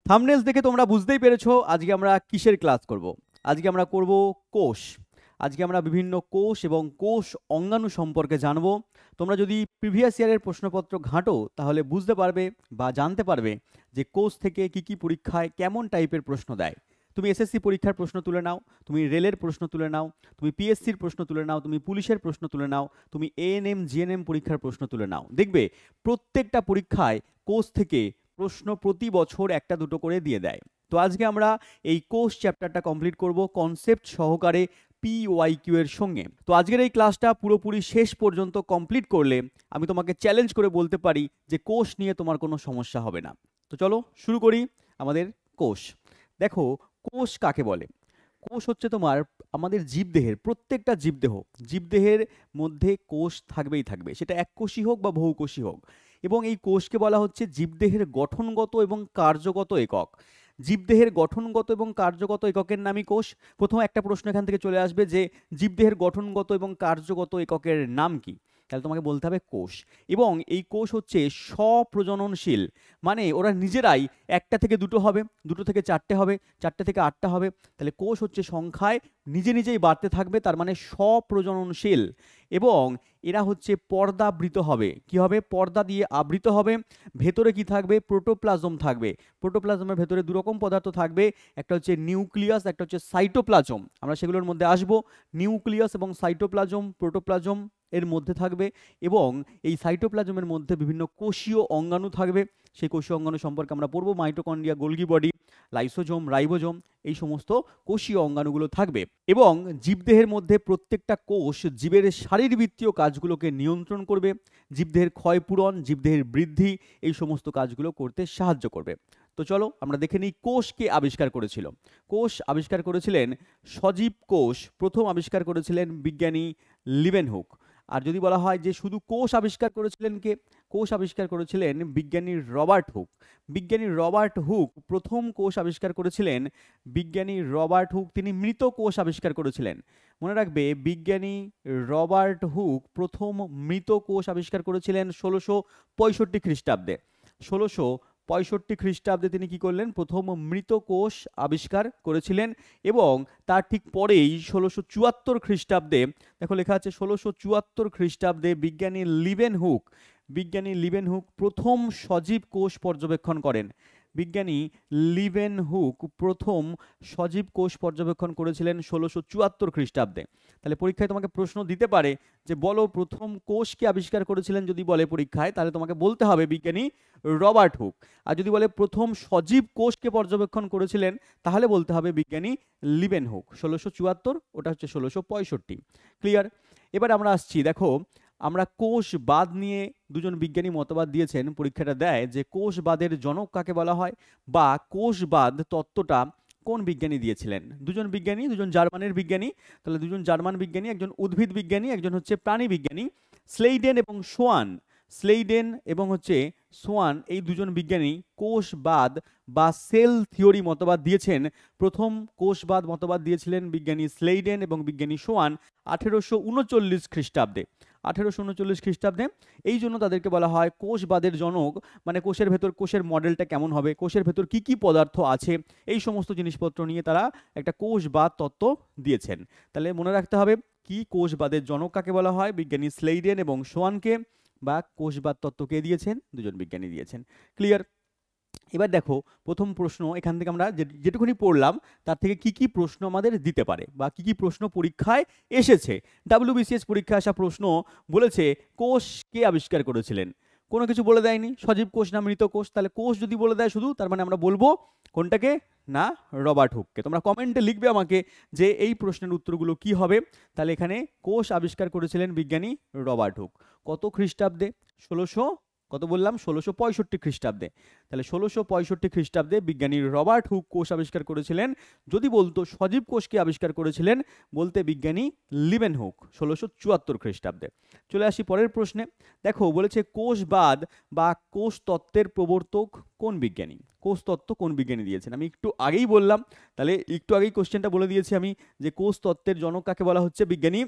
থাম্বনেলস দেখে তোমরা বুঝতেই পেরেছো আজকে আমরা কিসের ক্লাস করব। আজকে আমরা করব কোষ। আজকে আমরা বিভিন্ন কোষ এবং কোষ অঙ্গাণু সম্পর্কে জানবো। তোমরা যদি প্রিভিয়াস ইয়ারের প্রশ্নপত্র ঘাঁটো তাহলে বুঝতে পারবে বা জানতে পারবে যে কোষ থেকে কি কি পরীক্ষায় কেমন টাইপের প্রশ্ন দেয়। তুমি এসএসসি পরীক্ষার প্রশ্ন তুলে নাও, তুমি রেলের প্রশ্ন তুলে নাও, তুমি পিএসসির প্রশ্ন তুলে নাও, তুমি পুলিশের প্রশ্ন তুলে নাও, তুমি এএনএম জিএনএম পরীক্ষার প্রশ্ন তুলে নাও, দেখবে প্রত্যেকটা পরীক্ষায় কোষ থেকে প্রশ্ন প্রতি বছর একটা দুটো করে দিয়ে দেয়। তো আজকে আমরা এই কোষ চ্যাপ্টারটা কমপ্লিট করব কনসেপ্ট সহকারে PYQ এর সঙ্গে। তো আজকের এই ক্লাসটা পুরোপুরি শেষ পর্যন্ত কমপ্লিট করলে আমি তোমাকে চ্যালেঞ্জ করে বলতে পারি যে কোষ নিয়ে তোমার কোনো সমস্যা হবে না। তো চলো শুরু করি আমাদের কোষ। দেখো কোষ কাকে বলে। কোষ হচ্ছে তোমার আমাদের জীবদেহের প্রত্যেকটা জীবদেহের মধ্যে কোষ থাকবেই থাকবে, সেটা এককোষী হোক বা বহুকোষী হোক। এবং এই কোষকে বলা হচ্ছে জীবদেহের গঠনগত এবং কার্যগত একক। জীবদেহের গঠনগত এবং কার্যগত এককের নামই কোষ। প্রথম একটা প্রশ্ন এখান থেকে চলে আসবে যে জীবদেহের গঠনগত এবং কার্যগত এককের নাম কি, তাহলে তোমাকে বলতে হবে কোষ। এবং এই কোষ হচ্ছে স্বপ্রজননশীল, মানে ওরা নিজেরাই একটা থেকে দুটো হবে, দুটো থেকে চারটে হবে, চারটে থেকে আটটা হবে। তাহলে কোষ হচ্ছে সংখ্যায় নিজে নিজেই বাড়তে থাকবে, তার মানে স্বপ্রজননশীল। এবং এরা হচ্ছে পর্দাবৃত হবে। কি হবে? পর্দা দিয়ে আবৃত হবে। ভেতরে কি থাকবে? প্রোটোপ্লাজম থাকবে। প্রোটোপ্লাজমের ভেতরে দুরকম পদার্থ থাকবে, একটা হচ্ছে নিউক্লিয়াস, একটা হচ্ছে সাইটোপ্লাজম। আমরা সেগুলোর মধ্যে আসব। নিউক্লিয়াস এবং সাইটোপ্লাজম, প্রোটোপ্লাজম এর মধ্যে থাকবে। এবং এই সাইটোপ্লাজমের মধ্যে বিভিন্ন কোষীয় অঙ্গাণু থাকবে। সেই কোষীয় অঙ্গাণু সম্পর্কে আমরা পড়বো। Mitochondria, Golgi body, lysosome, ribosome, এই সমস্ত কোষীয় অঙ্গাণুগুলো থাকবে। এবং জীবদেহের মধ্যে প্রত্যেকটা কোষ জীবের শারীরবৃত্তীয় কাজগুলোকে নিয়ন্ত্রণ করবে। জীবদেহের ক্ষয়পূরণ, জীবদেহের বৃদ্ধি, এই সমস্ত কাজগুলো করতে সাহায্য করবে। তো চলো আমরা দেখে নিই কোষ কে আবিষ্কার করেছিল। কোষ আবিষ্কার করেছিলেন সজীব কোষ প্রথম আবিষ্কার করেছিলেন বিজ্ঞানী লিবেনহুক। আর যদি বলা হয় যে শুধু কোষ আবিষ্কার করেছিলেন কে, কোষ আবিষ্কার করেছিলেন বিজ্ঞানী রবার্ট হুক। বিজ্ঞানী রবার্ট হুক প্রথম কোষ আবিষ্কার করেছিলেন। বিজ্ঞানী রবার্ট হুক তিনি মৃত কোষ আবিষ্কার করেছিলেন। মনে রাখবে বিজ্ঞানী রবার্ট হুক প্রথম মৃত কোষ আবিষ্কার করেছিলেন 1665 খ্রিস্টাব্দে। 1665 খ্রিস্টাব্দে তিনি কি করলেন? প্রথম মৃত কোষ আবিষ্কার করেছিলেন। এবং তার ঠিক পরেই 1674 খ্রিস্টাব্দে, দেখো লেখা আছে 1674 খ্রিস্টাব্দে বিজ্ঞানী লিবেনহুক প্রথম সজীব কোষ পর্যবেক্ষণ করেন। বিজ্ঞানী লিবেনহুক প্রথম সজীব কোষ পর্যবেক্ষণ করেছিলেন 1674 খ্রিস্টাব্দে। তাহলে পরীক্ষায় তোমাকে প্রশ্ন দিতে পারে যে বলো প্রথম কোষকে আবিষ্কার করেছিলেন, যদি বলে পরীক্ষায় তাহলে তোমাকে বলতে হবে বিজ্ঞানী রবার্ট হুক। আর যদি বলে প্রথম সজীব কোষকে পর্যবেক্ষণ করেছিলেন তাহলে বলতে হবে বিজ্ঞানী লিবেনহুক। 1674, ওটা হচ্ছে 1665। ক্লিয়ার? এবার আমরা আসছি, দেখো আমরা কোষবাদ নিয়ে দুজন বিজ্ঞানী মতবাদ দিয়েছেন। পরীক্ষাটা দেয় যে কোষবাদের জনক কাকে বলা হয়, বা কোষবাদ তত্ত্বটা কোন বিজ্ঞানী দিয়েছিলেন। দুজন বিজ্ঞানী, দুজন জার্মানের বিজ্ঞানী। তাহলে দুজন জার্মান বিজ্ঞানী, একজন উদ্ভিদ বিজ্ঞানী, একজন হচ্ছে প্রাণী বিজ্ঞানী, স্লেইডেন এবং সোয়ান। স্লেইডেন এবং হচ্ছে সোয়ান, এই দুজন বিজ্ঞানী কোষবাদ বা সেল থিওরি মতবাদ দিয়েছেন। প্রথম কোষবাদ মতবাদ দিয়েছিলেন বিজ্ঞানী স্লেইডেন এবং বিজ্ঞানী সোয়ান 1839 খ্রিস্টাব্দে। 1839 খ্রিস্টাব্দে। এই জন্য তাদেরকে বলা হয় কোষবাদের জনক। মানে কোষের ভেতর কোষের মডেলটা কেমন হবে, কোষের ভেতর কি কি পদার্থ আছে, এই সমস্ত জিনিসপত্র নিয়ে তারা একটা কোষবাদ তত্ত্ব দিয়েছেন। তাহলে মনে রাখতে হবে কি কোষবাদের জনক কাকে বলা হয়, বিজ্ঞানী স্লেইডেন এবং সোয়ানকে। বা কোষবাদ তত্ত্ব কে দিয়েছেন? দুজন বিজ্ঞানী দিয়েছেন। ক্লিয়ার? এবার দেখো প্রথম প্রশ্ন এখান থেকে আমরা যেটুকুনি পড়লাম তার থেকে কি কি প্রশ্ন আমাদের দিতে পারে বা কি কি প্রশ্ন পরীক্ষায় এসেছে। WBCS পরীক্ষায় আসা প্রশ্ন বলেছে কোষ কে আবিষ্কার করেছিলেন, কোনো কিছু বলে দেয়নি, সজীব কোষ না মৃত কোষ। তাহলে কোষ যদি বলে দেয় শুধু, তার মানে আমরা বলবো কোনটাকে? না, রবার্ট হুককে। তোমরা কমেন্টে লিখবে আমাকে যে এই প্রশ্নের উত্তরগুলো কি হবে। তাহলে এখানে কোষ আবিষ্কার করেছিলেন বিজ্ঞানী রবার্ট হুক। কত খ্রিস্টাব্দে? 1600, কত বললাম? 1665 খ্রিস্টাব্দে। তাহলে 1665 খ্রিস্টাব্দে বিজ্ঞানী রবার্ট হুক কোষ আবিষ্কার করেছিলেন। যদি বলতো সজীব কোষকে আবিষ্কার করেছিলেন, বলতে বিজ্ঞানী লিবেনহুক 1674 খ্রিস্টাব্দে। চলে আসি পরের প্রশ্নে। দেখো বলেছে কোষবাদ বা কোষ তত্ত্বের প্রবর্তক কোন বিজ্ঞানী। কোষ তত্ত্ব কোন বিজ্ঞানী দিয়েছেন? আমি একটু আগেই বললাম, তাহলে একটু আগেই কোশ্চেনটা বলে দিয়েছি আমি যে কোষ তত্ত্বের জনক কাকে বলা হচ্ছে, বিজ্ঞানী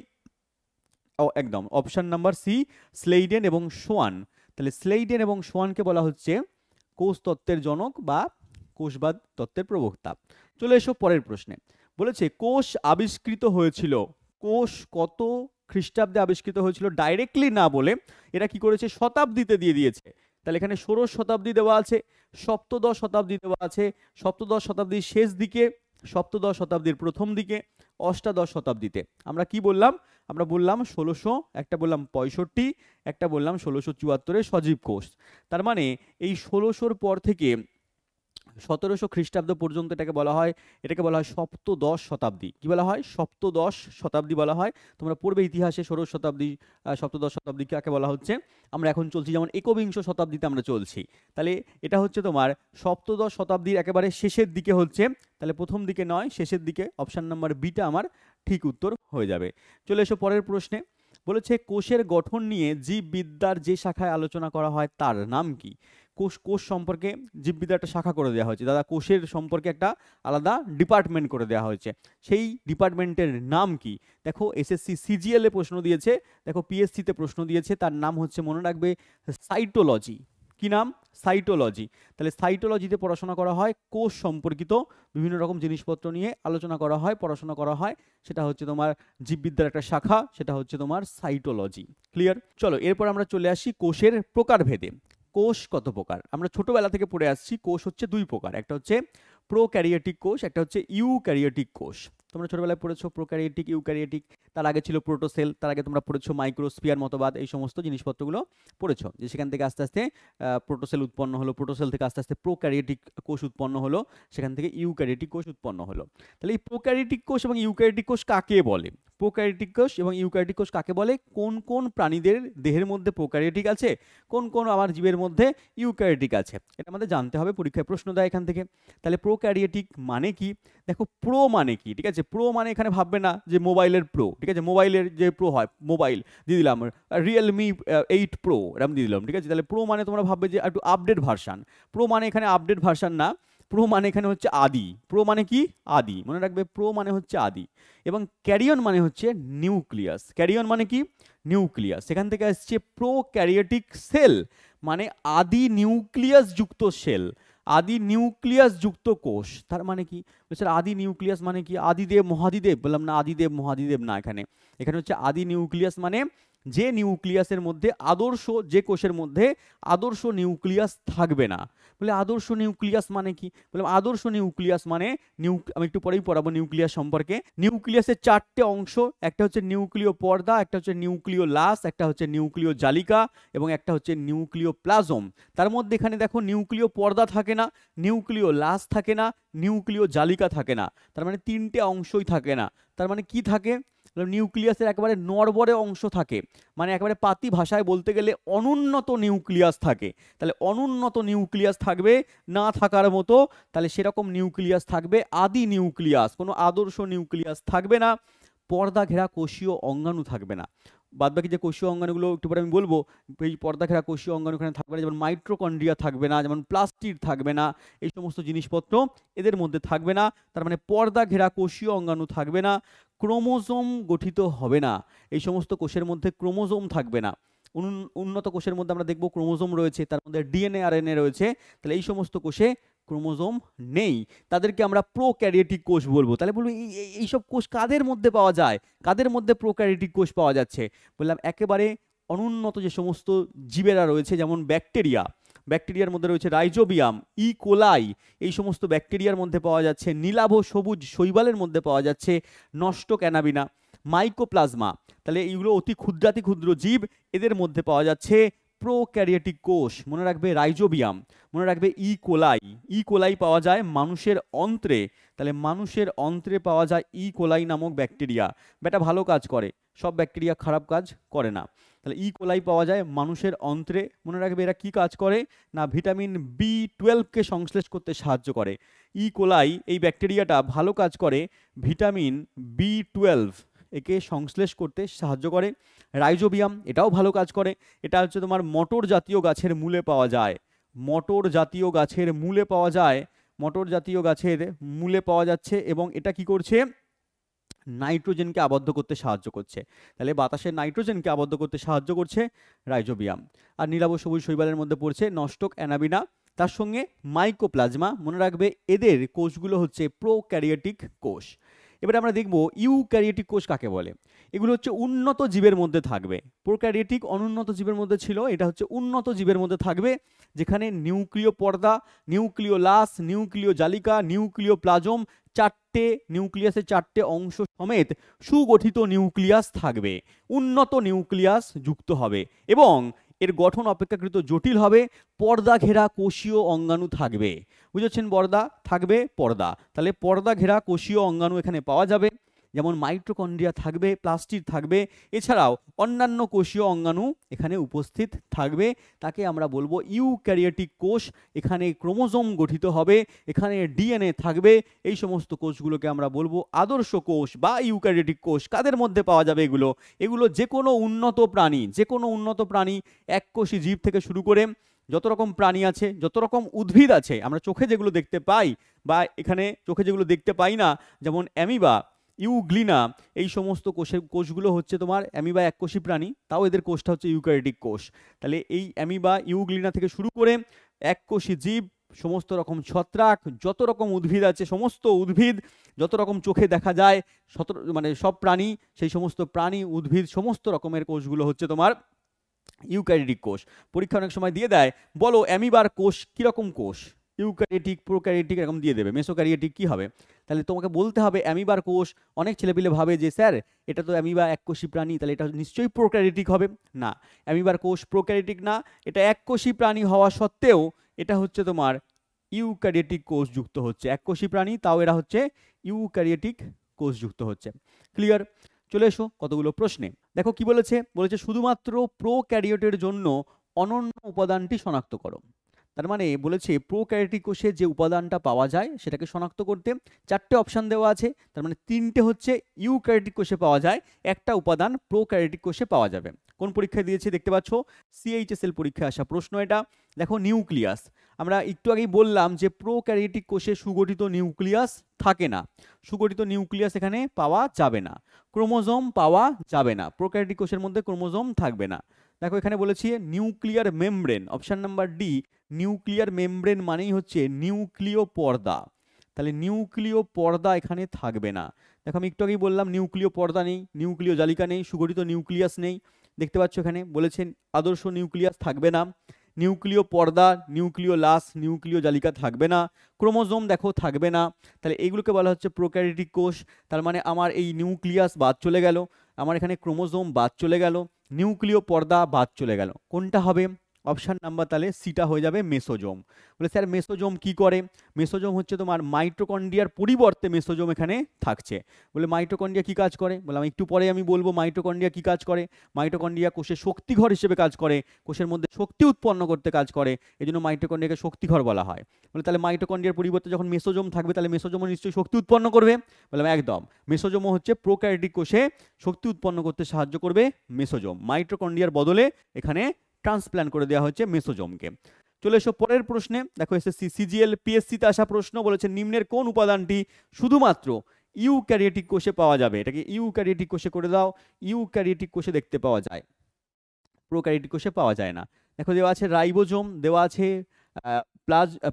একদম অপশন নাম্বার সি, স্লেইডেন এবং সোয়ান। তাহলে স্লেইডেন এবং সোয়ানকে বলা হচ্ছে কোষ তত্ত্বের জনক বা কোষবাদ তত্ত্বের প্রবক্তা। চলে এসো পরের প্রশ্নে। বলেছে কোষ আবিষ্কৃত হয়েছিল, কোষ কত খ্রিস্টাব্দে আবিষ্কৃত হয়েছিল ডাইরেক্টলি না বলে এরা কি করেছে শতাব্দীতে দিয়ে দিয়েছে। তাহলে এখানে ষোড়শ শতাব্দী দেওয়া আছে, সপ্তদশ শতাব্দী দেওয়া আছে, সপ্তদশ শতাব্দীর শেষ দিকে, সপ্তদশ শতাব্দীর প্রথম দিকে, অষ্টাদশ শতাব্দীতে। আমরা কি বললাম? আমরা বললাম 1600, একটা বললাম 65, একটা বললাম 1674 সজীব কোষ। তার মানে এই 1600-র পর থেকে 1700 খ্রিস্টাব্দ পর্যন্ত এটাকে বলা হয় সপ্তদশ শতাব্দী। কি বলা হয়? সপ্তদশ শতাব্দী বলা হয়। তোমরা পড়বে ইতিহাসে ষোড়শ শতাব্দী, সপ্তদশ শতাব্দী কাকে বলা হচ্ছে। আমরা এখন চলছি যেমন একবিংশ শতাব্দীতে আমরা চলছি। তাহলে এটা হচ্ছে তোমার সপ্তদশ শতাব্দীর একেবারে শেষের দিকে হচ্ছে। তাহলে প্রথম দিকে নয়, শেষের দিকে। অপশান নাম্বার বিটা আমার ঠিক উত্তর হয়ে যাবে। চলে এসো পরের প্রশ্নে। বলেছে কোষের গঠন নিয়ে জীববিদ্যার যে শাখায় আলোচনা করা হয় তার নাম কি? কোষ সম্পর্কে জীববিদ্যার একটা শাখা করে দেওয়া হয়েছে দাদা, কোষের সম্পর্কে একটা আলাদা ডিপার্টমেন্ট করে দেওয়া হয়েছে। সেই ডিপার্টমেন্টের নাম কি? দেখো এসএসসি সিজিএল এ প্রশ্ন দিয়েছে, দেখো পিএসসিতে প্রশ্ন দিয়েছে, তার নাম হচ্ছে মনে রাখবে সাইটোলজি। কি নাম? সাইটোলজি। তাহলে সাইটোলজিতে পড়াশোনা করা হয় কোষ সম্পর্কিত বিভিন্ন রকম জিনিসপত্র নিয়ে আলোচনা করা হয়, পড়াশোনা করা হয়। সেটা হচ্ছে তোমার জীববিদ্যার একটা শাখা, সেটা হচ্ছে তোমার সাইটোলজি। ক্লিয়ার? চলো এরপর আমরা চলে আসি কোষের প্রকারভেদে। কোষ কত প্রকার? আমরা ছোটবেলা থেকে পড়ে আসছি কোষ হচ্ছে দুই প্রকার, একটা হচ্ছে প্রোক্যারিওটিক কোষ, একটা হচ্ছে ইউক্যারিওটিক কোষ। তোমরা ছোটবেলায় পড়েছো প্রোক্যারিওটিক, ইউক্যারিওটিক, তার আগে ছিল প্রোটোসেল, তার আগে তোমরা পড়েছো মাইক্রোস্ফিয়ার মতবাদ, এই সমস্ত জিনিসপত্রগুলো পড়েছো, যে সেখান থেকে আস্তে আস্তে প্রোটোসেল উৎপন্ন হলো, প্রোটোসেল থেকে আস্তে আস্তে প্রোক্যারিওটিক কোষ উৎপন্ন হলো, সেখান থেকে ইউক্যারিওটিক কোষ উৎপন্ন হলো। তাহলে এই প্রোক্যারিওটিক কোষ এবং ইউক্যারিওটিক কোষ কাকে বলে? প্রোক্যারিওটিক কোষ এবং ইউক্যারিওটিক কোষ কাকে বলে? কোন কোন প্রাণীদের দেহের মধ্যে প্রোক্যারিওটিক আছে, কোন কোন আমার জীবের মধ্যে ইউক্যারিওটিক আছে, এটা আমাদের জানতে হবে, পরীক্ষায় প্রশ্ন দেয় এখান থেকে। তাহলে প্রোক্যারিওটিক মানে কি? দেখো প্রো মানে কি, ঠিক আছে? প্রো মানে এখানে ভাববে না যে মোবাইলের প্রো, ঠিক আছে? মোবাইলের যে প্রো হয়, মোবাইল দিয়ে দিলাম রিয়েলমি 8 প্রো এরকম দিয়ে দিলাম, ঠিক আছে? তাহলে প্রো মানে তোমরা ভাববে যে একটু আপডেট ভার্সান। প্রো মানে এখানে আপডেট ভার্সান না, প্রো মানে এখানে হচ্ছে আদি। প্রো মানে কি? আদি। মনে রাখবে প্রো মানে হচ্ছে আদি। এবং ক্যারিয়ন মানে হচ্ছে নিউক্লিয়াস। ক্যারিয়ন মানে কি? নিউক্লিয়াস। সেখান থেকে আসছে প্রোক্যারিওটিক সেল, মানে আদি নিউক্লিয়াস যুক্ত সেল, আদি নিউক্লিয়াস যুক্ত কোষ। তার মানে কি? স্যার আদি নিউক্লিয়াস মানে কি? আদিদেব মহাদিদেব? বললাম না, আদিদেব মহাদিদেব না, এখানে এখানে হচ্ছে আদি নিউক্লিয়াস মানে যে নিউক্লিয়াসের মধ্যে আদর্শ, যে কোষের মধ্যে আদর্শ নিউক্লিয়াস থাকবে না। বলে আদর্শ নিউক্লিয়াস মানে কি? বললাম আদর্শ নিউক্লিয়াস মানে আমি একটু পরেই পড়াবো নিউক্লিয়াস সম্পর্কে। নিউক্লিয়াসের চারটে অংশ, একটা হচ্ছে নিউক্লিয় পর্দা, একটা হচ্ছে নিউক্লিয় লাস, একটা হচ্ছে নিউক্লিয় জালিকা এবং একটা হচ্ছে নিউক্লিয় প্লাজম। তার মধ্যে এখানে দেখো নিউক্লিয় পর্দা থাকে না, নিউক্লিয় লাস থাকে না, নিউক্লিয় জালিকা থাকে না। তার মানে তিনটে অংশই থাকে না। তার মানে কি থাকে? নিউক্লিয়াসের একেবারে নড়বড়ে অংশ থাকে, মানে একেবারে পাতি ভাষায় বলতে গেলে অনুন্নত নিউক্লিয়াস থাকে। তাহলে অনুন্নত নিউক্লিয়াস থাকবে না থাকার মতো, তাহলে সেরকম নিউক্লিয়াস থাকবে আদি নিউক্লিয়াস, কোনো আদর্শ নিউক্লিয়াস থাকবে না। পর্দা ঘেরা কোষীয় অঙ্গাণু থাকবে না। বাদবাকি যে কোষীয় অঙ্গাণুগুলো একটু পরে আমি বলবো, এই পর্দা ঘেরা কোষীয় অঙ্গাণু এখানে থাকবে না, যেমন মাইটোকন্ড্রিয়া থাকবে না, যেমন প্লাস্টিড থাকবে না, এই সমস্ত জিনিসপত্র এদের মধ্যে থাকবে না। তার মানে পর্দা ঘেরা কোষীয় অঙ্গাণু থাকবে না। ক্রোমোজোম গঠিত হবে না, এই সমস্ত কোষের মধ্যে ক্রোমোজোম থাকবে না। উন্নত কোষের মধ্যে আমরা দেখবো ক্রোমোজোম রয়েছে, তার মধ্যে ডিএনএ আরএনএ রয়েছে। তাহলে এই সমস্ত কোষে ক্রোমোজোম নেই, তাদেরকে আমরা প্রোক্যারিওটিক কোষ বলবো। তাহলে বলবো এইসব কোষ কাদের মধ্যে পাওয়া যায়, কাদের মধ্যে প্রোক্যারিওটিক কোষ পাওয়া যাচ্ছে? বললাম একেবারে অনুন্নত যে সমস্ত জীবেরা রয়েছে, যেমন ব্যাকটেরিয়া, ব্যাকটেরিয়ার মধ্যে রয়েছে রাইজোবিয়াম, ই কোলাই, এই সমস্ত ব্যাকটেরিয়ার মধ্যে পাওয়া যাচ্ছে। নীলাভ সবুজ শৈবালের মধ্যে পাওয়া যাচ্ছে নষ্টক অ্যানাবিনা, মাইকোপ্লাজমা। তাহলে এইগুলো অতি ক্ষুদ্রাতি ক্ষুদ্র জীব, এদের মধ্যে পাওয়া যাচ্ছে প্রোক্যারিওটিক কোষ। মনে রাখবে রাইজোবিয়াম, মনে রাখবে ই কোলাই। ই কোলাই পাওয়া যায় মানুষের অন্ত্রে, তাহলে মানুষের অন্ত্রে পাওয়া যায় ই কোলাই নামক ব্যাকটেরিয়া। বেটা ভালো কাজ করে, সব ব্যাকটেরিয়া খারাপ কাজ করে না। তাহলে ই কোলাই পাওয়া যায় মানুষের অন্ত্রে। মনে রাখবে এরা কি কাজ করে না, ভিটামিন B12কে সংশ্লেষ করতে সাহায্য করে। ই কোলাই এই ব্যাকটেরিয়াটা ভালো কাজ করে, ভিটামিন B12 একে সংশ্লেষ করতে সাহায্য করে। রাইজোবিয়াম এটাও ভালো কাজ করে, এটা হচ্ছে তোমার মটর জাতীয় গাছের মূলে পাওয়া যায়, মটর জাতীয় গাছের মূলে পাওয়া যায়, মটর জাতীয় গাছের মূলে পাওয়া যাচ্ছে। এবং এটা কি করছে? নাইট্রোজেনকে আবদ্ধ করতে সাহায্য করছে। তাহলে বাতাসের নাইট্রোজেনকে আবদ্ধ করতে সাহায্য করছে রাইজোবিয়াম। আর নীলাভ সবুজ শৈবালের মধ্যে পড়ছে নষ্টক অ্যানাবিনা, তার সঙ্গে মাইকোপ্লাজমা, মনে রাখবে এদের কোষগুলো হচ্ছে প্রোক্যারিওটিক কোষ। এবারে আমরা দেখব ইউক্যারিওটিক কোষ কাকে বলে। এগুলো হচ্ছে উন্নত জীবের মধ্যে থাকবে। প্রোক্যারিওটিক অনুন্নত জীবের মধ্যে ছিল, এটা হচ্ছে উন্নত জীবের মধ্যে থাকবে, যেখানে নিউক্লিয় পর্দা, নিউক্লিয় লাস, নিউক্লিয় জালিকা, নিউক্লিয় প্লাজম, চারটে নিউক্লিয়াসের চারটে অংশ সমেত সুগঠিত নিউক্লিয়াস থাকবে, উন্নত নিউক্লিয়াস যুক্ত হবে এবং এর গঠন অপেক্ষাকৃত জটিল হবে, পর্দা ঘেরা কোষীয় অঙ্গাণু থাকবে। বুঝেছেন, পর্দা থাকবে, পর্দা, তাহলে পর্দা ঘেরা কোষীয় অঙ্গাণু এখানে পাওয়া যাবে, যেমন মাইটোকন্ড্রিয়া থাকবে, প্লাস্টিড থাকবে, এছাড়াও অন্যান্য কোষীয় অঙ্গাণু এখানে উপস্থিত থাকবে। তাকে আমরা বলবো ইউক্যারিওটিক কোষ। এখানে ক্রোমোজোম গঠিত হবে, এখানে ডিএনএ থাকবে। এই সমস্ত কোষগুলোকে আমরা বলবো আদর্শ কোষ বা ইউক্যারিওটিক কোষ। কাদের মধ্যে পাওয়া যাবে এগুলো? এগুলো যে কোনো উন্নত প্রাণী, এককোষী জীব থেকে শুরু করে যত রকম প্রাণী আছে, যত রকম উদ্ভিদ আছে, আমরা চোখে যেগুলো দেখতে পাই বা এখানে চোখে যেগুলো দেখতে পাই না, যেমন অ্যামিবা, ইউগ্লিনা, এই সমস্ত কোষগুলো হচ্ছে তোমার অ্যামিবা এককোষী প্রাণী, তাও এদের কোষটা হচ্ছে ইউক্যারিওটিক কোষ। তাহলে এই অ্যামিবা, ইউগ্লিনা থেকে শুরু করে এককোষী জীব, সমস্ত রকম ছত্রাক, যত রকম উদ্ভিদ আছে, সমস্ত উদ্ভিদ যত রকম চোখে দেখা যায়, মানে সব প্রাণী, সেই সমস্ত প্রাণী, উদ্ভিদ, সমস্ত রকমের কোষগুলো হচ্ছে তোমার ইউক্যারিওটিক কোষ। পরীক্ষা অনেক সময় দিয়ে দেয়, বলো অ্যামিবার কোষ কিরকম কোষ? ইউক্যারিওটিক, প্রোক্যারিওটিক এরকম দিয়ে দেবে। মেসোক্যারিওটিক কি হবে? তাহলে তোমাকে বলতে হবে অ্যামিবার কোষ। অনেক ছেলেপিলে ভাবে যে স্যার এটা তো অ্যামিবা এককোষী প্রাণী, তাহলে এটা নিশ্চয়ই প্রোক্যারিওটিক হবে। না, অ্যামিবার কোষ প্রোক্যারিওটিক না, এটা এককোষী প্রাণী হওয়া সত্ত্বেও এটা হচ্ছে তোমার ইউক্যারিওটিক কোষ যুক্ত হচ্ছে। এককোষী প্রাণী, তাও এরা হচ্ছে ইউক্যারিওটিক কোষ যুক্ত হচ্ছে। ক্লিয়ার? চলে এসো কতগুলো প্রশ্নে। দেখো কি বলেছে, শুধুমাত্র প্রোক্যারিওটের জন্য অনন্য উপাদানটি শনাক্ত করো। তার মানে বলেছে প্রোক্যারিওটিক কোষে যে উপাদানটা পাওয়া যায় সেটাকে শনাক্ত করতে। চারটে অপশান দেওয়া আছে, তার মানে তিনটে হচ্ছে ইউক্যারিওটিক কোষে পাওয়া যায়, একটা উপাদান প্রোক্যারিওটিক কোষে পাওয়া যাবে। কোন পরীক্ষায় দিয়েছে দেখতে পাচ্ছ? সিএইচএসএল পরীক্ষায় আসা প্রশ্ন এটা। দেখো নিউক্লিয়াস, আমরা একটু আগেই বললাম যে প্রোক্যারিওটিক কোষে সুগঠিত নিউক্লিয়াস থাকে না, সুগঠিত নিউক্লিয়াস এখানে পাওয়া যাবে না, ক্রোমোজোম পাওয়া যাবে না, প্রোক্যারিওটিক কোষের মধ্যে ক্রোমোজোম থাকবে না। দেখো এখানে বলেছি nuclear membrane, option number D, nuclear membrane মানেই হচ্ছে নিউক্লিয় পর্দা, তাহলে নিউক্লিয় পর্দা এখানে থাকবে না। দেখো আমি একটু আগেই বললাম নিউক্লিয় পর্দা নেই, নিউক্লিয় জালিকা নেই, সুগঠিত নিউক্লিয়াস নেই। দেখতে পাচ্ছ এখানে বলেছেন আদর্শ নিউক্লিয়াস থাকবে না, নিউক্লিয় পর্দা, নিউক্লিয় লাস, নিউক্লিয় জালিকা থাকবে না, ক্রোমোজোম দেখো থাকবে না। তাহলে এইগুলোকে বলা হচ্ছে প্রোক্যারিওটিক কোষ। তার মানে আমার এই নিউক্লিয়াস বাদ চলে গেল, আমার এখানে ক্রোমোজোম বাদ চলে গেল, নিউক্লিয় পর্দা বাদ চলে গেল। কোনটা হবে? অপশান নাম্বার তাহলে সিটা হয়ে যাবে মেসোজোম। বলে স্যার মেসোজোম কি করে? মেসোজোম হচ্ছে তোমার মাইটোকন্ড্রিয়ার পরিবর্তে মেসোজোম এখানে থাকছে। বলে মাইটোকন্ড্রিয়া কি কাজ করে? বললাম একটু পরে আমি বলবো মাইটোকন্ড্রিয়া কি কাজ করে। মাইটোকন্ড্রিয়া কোষের শক্তিঘর হিসেবে কাজ করে, কোষের মধ্যে শক্তি উৎপন্ন করতে কাজ করে, এই জন্য মাইটোকন্ড্রিয়াকে শক্তিঘর বলা হয়। বলে তাহলে মাইটোকন্ড্রিয়ার পরিবর্তে যখন মেসোজোম থাকবে তাহলে মেসোজোমও নিশ্চয়ই শক্তি উৎপন্ন করবে। বললাম একদম, মেসোজোমও হচ্ছে প্রোক্যারিওটিক কোষে শক্তি উৎপন্ন করতে সাহায্য করবে মেসোজোম। মাইটোকন্ড্রিয়ার বদলে এখানে ট্রান্সপ্ল্যান্ট করে দেওয়া হচ্ছে মেসোজোমকে। চলে এসো পরের প্রশ্নে। দেখো এসএসসি, সিজিএল, পিএসসিতে আসা প্রশ্ন। বলেছে নিম্নের কোন উপাদানটি শুধুমাত্র ইউক্যারিওটিক কোষে পাওয়া যাবে? এটাকে ইউক্যারিওটিক কোষে করে দাও। ইউক্যারিওটিক কোষে দেখতে পাওয়া যায়, প্রোক্যারিওটিক কোষে পাওয়া যায় না। দেখো দেওয়া আছে রাইবোজোম, দেওয়া আছে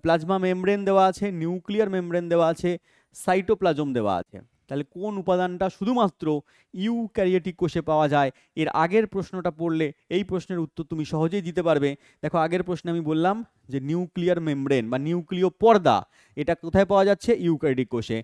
প্লাজমা মেমব্রেন, দেওয়া আছে নিউক্লিয়ার মেমব্রেন, দেওয়া আছে সাইটোপ্লাজম দেওয়া আছে। তাহলে কোন উপাদানটা শুধুমাত্র ইউক্যারিওটিক কোষে পাওয়া যায়? এর আগের প্রশ্নটা পড়লে এই প্রশ্নের উত্তর তুমি সহজেই দিতে পারবে। দেখো আগের প্রশ্নে আমি বললাম যে নিউক্লিয়ার মেমব্রেন বা নিউক্লিয় পর্দা, এটা কোথায় পাওয়া যাচ্ছে? ইউক্যারিওটিক কোষে।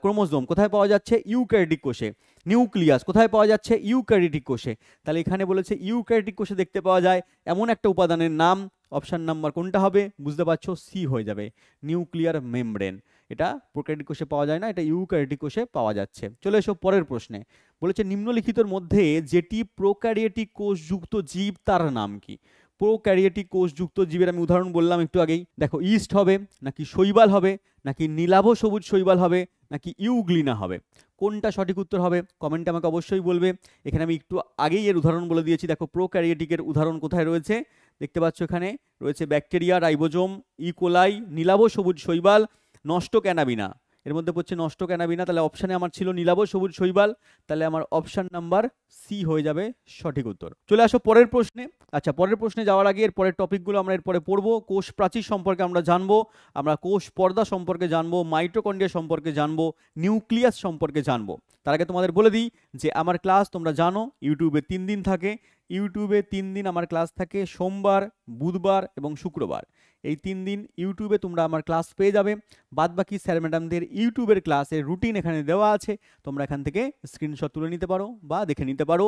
ক্রোমোজোম কোথায় পাওয়া যাচ্ছে? ইউক্যারিওটিক কোষে। নিউক্লিয়াস কোথায় পাওয়া যাচ্ছে? ইউক্যারিওটিক কোষে। তাহলে এখানে বলেছে ইউক্যারিওটিক কোষে দেখতে পাওয়া যায় এমন একটা উপাদানের নাম, অপশান নাম্বার কোনটা হবে? বুঝতে পারছো, সি হয়ে যাবে, নিউক্লিয়ার মেমব্রেন। এটা প্রোক্যারিওটিক কোষে পাওয়া যায় না, এটা ইউক্যারিওটিক কোষে পাওয়া যাচ্ছে। চলে এসো পরের প্রশ্নে। বলেছে নিম্নলিখিতর মধ্যে যেটি প্রোক্যারিওটিক কোষযুক্ত জীব তার নাম কি? প্রোক্যারিওটিক কোষযুক্ত জীবের আমি উদাহরণ বললাম একটু আগেই। দেখো ইস্ট হবে, নাকি শৈবাল হবে, নাকি নীলাভ সবুজ শৈবাল হবে, নাকি ইউগ্লিনা হবে? কোনটা সঠিক উত্তর হবে কমেন্টে আমাকে অবশ্যই বলবে। এখানে আমি একটু আগেই এর উদাহরণ বলে দিয়েছি। দেখো প্রোক্যারিওটিকের উদাহরণ কোথায় রয়েছে দেখতে পাচ্ছ, এখানে রয়েছে ব্যাকটেরিয়া, রাইবোজোম, ইকোলাই, নীলাভ সবুজ শৈবাল, নষ্ট ক্যানাবিনা। এর মধ্যে পড়ছে নষ্ট ক্যানাবিনা, তাহলে অপশানে আমার ছিল নীলাভ সবুজ শৈবাল, তাহলে আমার অপশান নাম্বার সি হয়ে যাবে সঠিক উত্তর। চলে আসো পরের প্রশ্নে। আচ্ছা, পরের প্রশ্নে যাওয়ার আগে এর পরের টপিকগুলো আমরা এরপরে পড়বো। কোষ প্রাচীর সম্পর্কে আমরা জানবো, আমরা কোষ পর্দা সম্পর্কে জানবো, মাইটোকন্ড্রিয়া সম্পর্কে জানবো, নিউক্লিয়াস সম্পর্কে জানবো। তার আগে তোমাদের বলে দিই যে আমার ক্লাস তোমরা জানো ইউটিউবে 3 দিন থাকে। ইউটিউবে 3 দিন আমার ক্লাস থাকে, সোমবার, বুধবার এবং শুক্রবার। এই 3 দিন ইউটিউবে তোমরা আমার ক্লাস পেয়ে যাবে। বাদবাকি স্যার ম্যাডামদের ইউটিউবের ক্লাসের রুটিন এখানে দেওয়া আছে, তোমরা এখান থেকে স্ক্রিনশট তুলে নিতে পারো বা দেখে নিতে পারো।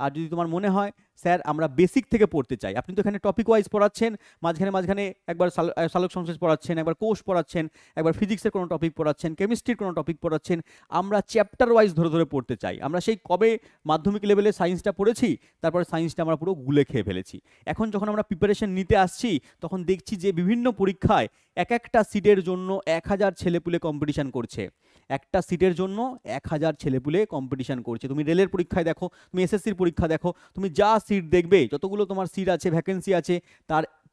আর যদি তোমার মনে হয় স্যার আমরা বেসিক থেকে পড়তে চাই, আপনি তো এখানে টপিক ওয়াইজ পড়াচ্ছেন, মাঝখানে একবার সালোক সংশ্লেষ পড়াচ্ছেন, একবার কোষ পড়াচ্ছেন, একবার ফিজিক্সের কোনো টপিক পড়াচ্ছেন, কেমিস্ট্রির কোনো টপিক পড়াচ্ছেন, আমরা চ্যাপ্টার ওয়াইজ ধরে ধরে পড়তে চাই। আমরা সেই কবে মাধ্যমিক লেভেলে সায়েন্সটা পড়েছি, তারপরে সায়েন্সটা আমরা পুরো গুলে খেয়ে ফেলেছি। এখন যখন আমরা প্রিপারেশন নিতে আসছি তখন দেখছি যে বিভিন্ন পরীক্ষায় এক একটা সিটের জন্য 1000 ছেলেপুলে কম্পিটিশান করছে, একটা সিটের জন্য 1000 ছেলেপুলে কম্পিটিশান করছে। তুমি রেলের পরীক্ষায় দেখো, তুমি এসএসসির পরীক্ষা দেখো, তুমি যা সিট দেখবে, যতগুলো তোমার সিট আছে, ভ্যাকেন্সি আছে,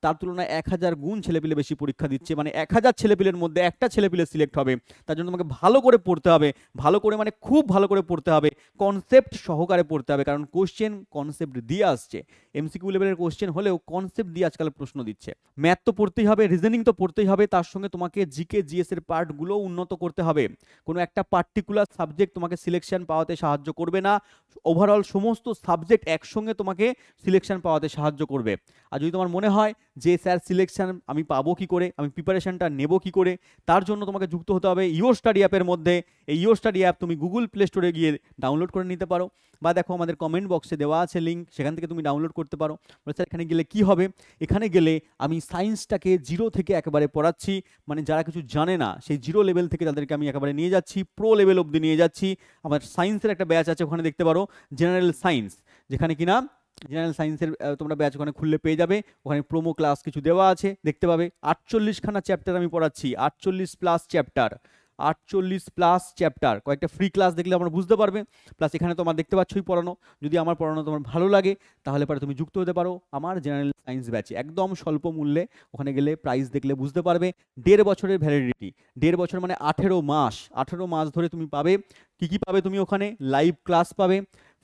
তার তুলনায় 1000 গুণ ছেলেপিলে বেশি পরীক্ষা দিচ্ছে। মানে 1000 ছেলেপিলের মধ্যে একটা ছেলেপিলে সিলেক্ট হবে। তার জন্য তোমাকে ভালো করে পড়তে হবে, ভালো করে মানে খুব ভালো করে পড়তে হবে, কনসেপ্ট সহকারে পড়তে হবে, কারণ কোশ্চেন কনসেপ্ট দিয়ে আসছে। এমসিকিউ লেভেলের কোশ্চেন হলেও কনসেপ্ট দিয়ে আজকাল প্রশ্ন দিচ্ছে। ম্যাথ তো পড়তেই হবে, রিজনিং তো পড়তেই হবে, তার সঙ্গে তোমাকে জিকে জিএস এর পার্টগুলো উন্নত করতে হবে। কোনো একটা পার্টিকুলার সাবজেক্ট তোমাকে সিলেকশন পাওয়াতে সাহায্য করবে না, ওভারঅল সমস্ত সাবজেক্ট একসঙ্গে তোমাকে সিলেকশন পাওয়াতে সাহায্য করবে। আর যদি তোমার মনে হয় যে স্যার সিলেকশন আমি পাবো কি করে, আমি প্রিপারেশনটা নেব কি করে, তার জন্য তোমাকে যুক্ত হতে হবে ইও স্টাডি অ্যাপের মধ্যে। এই ইও স্টাডি অ্যাপ তুমি গুগল প্লে স্টোরে গিয়ে ডাউনলোড করে নিতে পারো, বা দেখো আমাদের কমেন্ট বক্সে দেওয়া আছে লিঙ্ক, সেখান থেকে তুমি ডাউনলোড করতে পারো। স্যার এখানে গেলে কি হবে, এখানে গেলে আমি সায়েন্সটাকে জিরো থেকে একেবারে পড়াচ্ছি, মানে যারা কিছু জানে না সেই জিরো লেভেল থেকে তাদেরকে আমি একেবারে নিয়ে যাচ্ছি, প্রো লেভেল অবধি নিয়ে যাচ্ছি। আমার সায়েন্সের একটা ব্যাচ আছে, ওখানে দেখতে পারো জেনারেল সায়েন্স, যেখানে কিনা জেনারেল সায়েন্সের তোমরা ব্যাচ ওখানে খুললে পেয়ে যাবে। ওখানে প্রোমো ক্লাস কিছু দেওয়া আছে, দেখতে পাবে। 48খানা চ্যাপ্টার আমি পড়াচ্ছি, 48 প্লাস চ্যাপ্টার, 48 প্লাস চ্যাপ্টার। কয়েকটা ফ্রি ক্লাস দেখলে আমরা বুঝতে পারবে। প্লাস এখানে তোমার দেখতে পাচ্ছই পড়ানো, যদি আমার পড়ানো তোমার ভালো লাগে তাহলে পরে তুমি যুক্ত হতে পারো আমার জেনারেল সায়েন্স ব্যাচে, একদম স্বল্প মূল্যে। ওখানে গেলে প্রাইস দেখলে বুঝতে পারবে। 1.5 বছরের ভ্যালিডিটি, 1.5 বছর মানে 18 মাস, 18 মাস ধরে তুমি পাবে। কি কি পাবে তুমি ওখানে? লাইভ ক্লাস পাবে,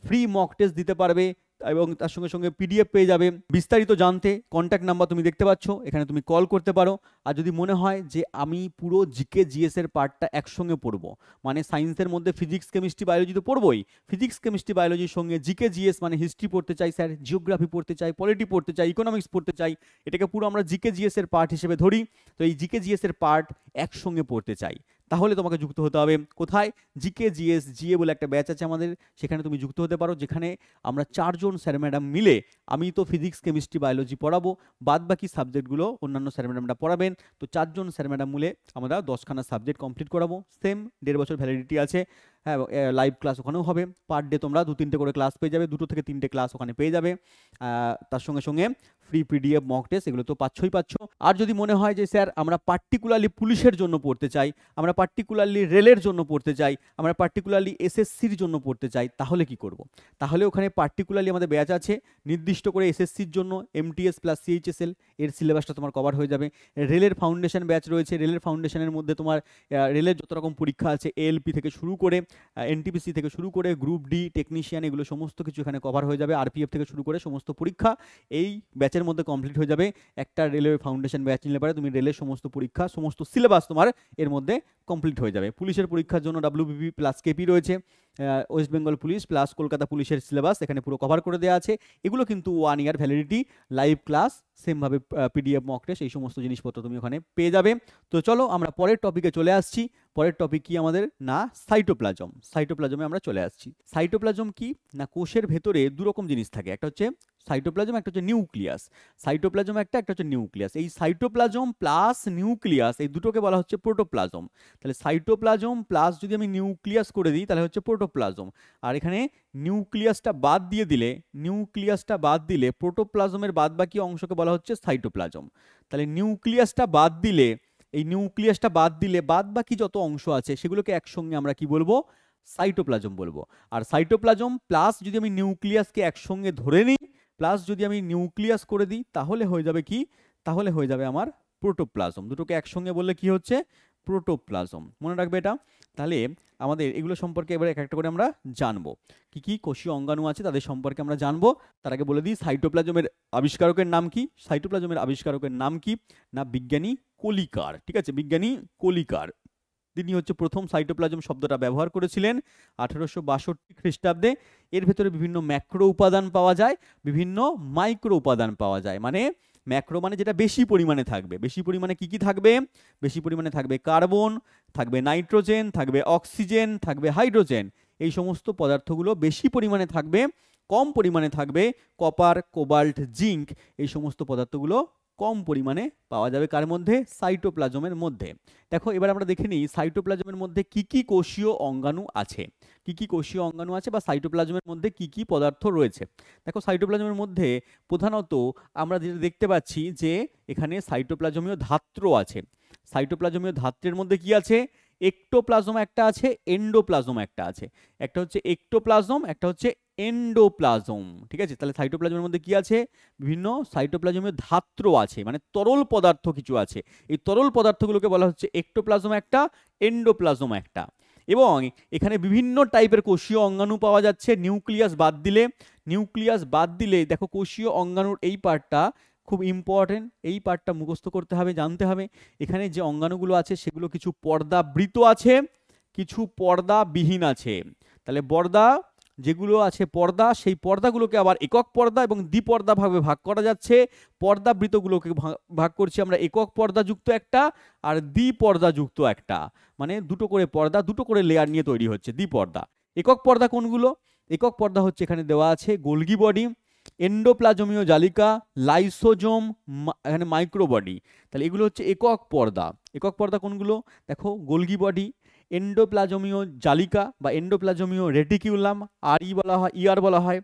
ফ্রি মক টেস্ট দিতে পারবে, এবং তার সঙ্গে সঙ্গে পিডিএফ পেয়ে যাবে। বিস্তারিত জানতে কন্ট্যাক্ট নাম্বার তুমি দেখতে পাচ্ছ, এখানে তুমি কল করতে পারো। আর যদি মনে হয় যে আমি পুরো জিকে জিএস এর পার্টটা একসঙ্গে পড়বো, মানে সায়েন্সের মধ্যে ফিজিক্স কেমিস্ট্রি বায়োলজি তো পড়বোই, ফিজিক্স কেমিস্ট্রি বায়োলজির সঙ্গে জিকে জিএস মানে হিস্ট্রি পড়তে চাই স্যার, জিওগ্রাফি পড়তে চাই, পলিটি পড়তে চাই, ইকোনমিক্স পড়তে চাই, এটাকে পুরো আমরা জিকে জিএস এর পার্ট হিসেবে ধরি, তো এই জিকে জিএস এর পার্ট একসঙ্গে পড়তে চাই, তাহলে তোমাকে যুক্ত হতে হবে কোথায়? জিকে জিএস জিএ বলে একটা ব্যাচ আছে আমাদের, সেখানে তুমি যুক্ত হতে পারো, যেখানে আমরা 4 জন স্যার ম্যাডাম মিলে, আমি তো ফিজিক্স কেমিস্ট্রি বায়োলজি পড়াবো, বাদ বাকি সাবজেক্টগুলো অন্যান্য স্যার ম্যাডামরা পড়াবেন। তো 4 জন স্যার ম্যাডাম মিলে আমরা 10খানা সাবজেক্ট কমপ্লিট করাবো, সেম 1.5 বছর ভ্যালিডিটি আছে। হ্যাঁ, লাইভ ক্লাস ওখানেও হবে, পার ডে তোমরা 2-3টে করে ক্লাস পেয়ে যাবে, 2 থেকে 3টে ক্লাস ওখানে পেয়ে যাবে। তার সঙ্গে সঙ্গে ফ্রি পিডিএফ মক টেস্ট, এগুলো তো পাচ্ছই পাচ্ছ। আর যদি মনে হয় যে স্যার আমরা পার্টিকুলারলি পুলিশের জন্য পড়তে চাই, আমরা পার্টিকুলারলি রেলের জন্য পড়তে চাই, আমরা পার্টিকুলারলি এসএসসির জন্য পড়তে চাই, তাহলে কি করব? তাহলে ওখানে পার্টিকুলারলি আমাদের ব্যাচ আছে নির্দিষ্ট করে এসএসসির জন্য, এমটিএস প্লাস সিএইচএসএল এর সিলেবাসটা তোমার কভার হয়ে যাবে। রেলের ফাউন্ডেশন ব্যাচ রয়েছে, রেলের ফাউন্ডেশনের মধ্যে তোমার রেলের যত রকম পরীক্ষা আছে, এএলপি থেকে শুরু করে এনটিপিসি থেকে শুরু করে গ্রুপ ডি, টেকনিশিয়ান, এগুলো সমস্ত কিছু এখানে কভার হয়ে যাবে। আরপিএফ থেকে শুরু করে সমস্ত পরীক্ষা এই ব্যাচের মধ্যে কমপ্লিট হয়ে যাবে। একটা রেলওয়ে ফাউন্ডেশন ব্যাচ নিলে পারে তুমি রেলের সমস্ত পরীক্ষা, সমস্ত সিলেবাস তোমার এর মধ্যে কমপ্লিট হয়ে যাবে। পুলিশের পরীক্ষার জন্য ডাব্লিউবিপি প্লাস কেপি রয়েছে, West Bengal police plus Kolkata পুলিশের সিলেবাস এখানে পুরো কভার করে দেওয়া আছে। এগুলো কিন্তু 1 ইয়ার ভ্যালিডিটি, লাইভ ক্লাস, সেমভাবে পিডিএফ মক টেস্ট, এই সমস্ত জিনিসপত্র তুমি ওখানে পেয়ে যাবে। তো চলো আমরা পরের টপিকে চলে আসছি। পরের টপিক কি আমাদের? না সাইটোপ্লাজম। সাইটোপ্লাজমে আমরা চলে আসছি। সাইটোপ্লাজম কি না, কোষের ভেতরে 2 রকম জিনিস থাকে, একটা হচ্ছে সাইটোপ্লাজম, একটা হচ্ছে নিউক্লিয়াস। সাইটোপ্লাজম একটা হচ্ছে নিউক্লিয়াস। এই সাইটোপ্লাজম প্লাস নিউক্লিয়াস এই দুটোকে বলা হচ্ছে প্রোটোপ্লাজম। তাহলে সাইটোপ্লাজম প্লাস যদি আমি নিউক্লিয়াস করে দিই তাহলে হচ্ছে প্রোটোপ্লাজম। আর এখানে নিউক্লিয়াসটা বাদ দিলে প্রোটোপ্লাজমের বাদ বাকি অংশকে বলা হচ্ছে সাইটোপ্লাজম। তাহলে নিউক্লিয়াসটা বাদ দিলে বাদ বাকি যত অংশ আছে সেগুলোকে একসঙ্গে আমরা কি বলবো? সাইটোপ্লাজম বলবো। আর সাইটোপ্লাজম প্লাস যদি আমি নিউক্লিয়াসকে একসঙ্গে ধরে নিই, প্লাস যদি আমি নিউক্লিয়াস করে দিই, তাহলে হয়ে যাবে কি? তাহলে হয়ে যাবে আমার প্রোটোপ্লাজম। দুটোকে একসঙ্গে বললে কি হচ্ছে? প্রোটোপ্লাজম। মনে রাখবে এটা। তাহলে আমাদের এগুলো সম্পর্কে এবার এক একটা করে আমরা জানবো, কি কি কোষীয় অঙ্গাণু আছে তাদের সম্পর্কে আমরা জানবো। তার আগে বলে দিই সাইটোপ্লাজমের আবিষ্কারকের নাম কি। সাইটোপ্লাজমের আবিষ্কারকের নাম কি না বিজ্ঞানী কলিকার। ঠিক আছে, বিজ্ঞানী কলিকার, তিনি হচ্ছে প্রথম সাইটোপ্লাজম শব্দটা ব্যবহার করেছিলেন 1862 খ্রিস্টাব্দে। এর ভেতরে বিভিন্ন ম্যাক্রো উপাদান পাওয়া যায়, বিভিন্ন মাইক্রো উপাদান পাওয়া যায়। মানে ম্যাক্রো মানে যেটা বেশি পরিমাণে থাকবে। বেশি পরিমাণে কি কি থাকবে? বেশি পরিমাণে থাকবে কার্বন, থাকবে নাইট্রোজেন, থাকবে অক্সিজেন, থাকবে হাইড্রোজেন। এই সমস্ত পদার্থগুলো বেশি পরিমাণে থাকবে। কম পরিমাণে থাকবে কপার, কোবাল্ট, জিঙ্ক। এই সমস্ত পদার্থগুলো কম পরিমাণে পাওয়া যাবে কার মধ্যে? সাইটোপ্লাজমের মধ্যে। দেখো এবার আমরা দেখে নিই সাইটোপ্লাজমের মধ্যে কি কি কোষীয় অঙ্গাণু আছে। কি কি কোষীয় অঙ্গাণু আছে বা সাইটোপ্লাজমের মধ্যে কি কি পদার্থ রয়েছে। দেখো সাইটোপ্লাজমের মধ্যে প্রধানত আমরা যেটা দেখতে পাচ্ছি যে এখানে সাইটোপ্লাজমীয় ধাত্র আছে। সাইটোপ্লাজমীয় ধাত্রের মধ্যে কি আছে? একটোপ্লাজম একটা আছে, এন্ডোপ্লাজম একটা আছে। একটা হচ্ছে একটোপ্লাজম, একটা হচ্ছে এন্ডোপ্লাজম। ঠিক আছে, তাহলে সাইটোপ্লাজমের মধ্যে কি আছে? বিভিন্ন সাইটোপ্লাজমীয় ধাত্র আছে, মানে তরল পদার্থ কিছু আছে। এই তরল পদার্থগুলোকে বলা হচ্ছে একটোপ্লাজম একটা, এন্ডোপ্লাজম একটা। এবং এখানে বিভিন্ন টাইপের কোষীয় অঙ্গাণু পাওয়া যাচ্ছে নিউক্লিয়াস বাদ দিলে। নিউক্লিয়াস বাদ দিলে দেখো কোষীয় অঙ্গাণুর এই পার্টটা খুব ইম্পর্টেন্ট, এই পার্টটা মুখস্থ করতে হবে, জানতে হবে। এখানে যে অঙ্গাণুগুলো আছে সেগুলো কিছু পর্দাবৃত আছে, কিছু পর্দাবিহীন আছে। তাহলে পর্দা যেগুলো আছে পর্দা, সেই পর্দাগুলোকে আবার একক পর্দা এবং দ্বিপর্দা ভাবে ভাগ করা যাচ্ছে। পর্দাবৃতগুলোকে ভাগ করছি আমরা একক পর্দাযুক্ত একটা আর দ্বিপর্দাযুক্ত একটা। মানে দুটো করে পর্দা, দুটো করে লেয়ার নিয়ে তৈরি হচ্ছে দ্বিপর্দা। একক পর্দা কোনগুলো? একক পর্দা হচ্ছে এখানে দেওয়া আছে গোলগি বডি, এন্ডোপ্লাজমীয় জালিকা, লাইসোজোম, এখানে মাইক্রোবডি। তাহলে এগুলো হচ্ছে একক পর্দা। একক পর্দা কোনগুলো? দেখো গোলগি বডি, এন্ডোপ্লাজমীয় জালিকা বা এন্ডোপ্লাজমীয় রেটিকিউলাম, আর বলা হয়,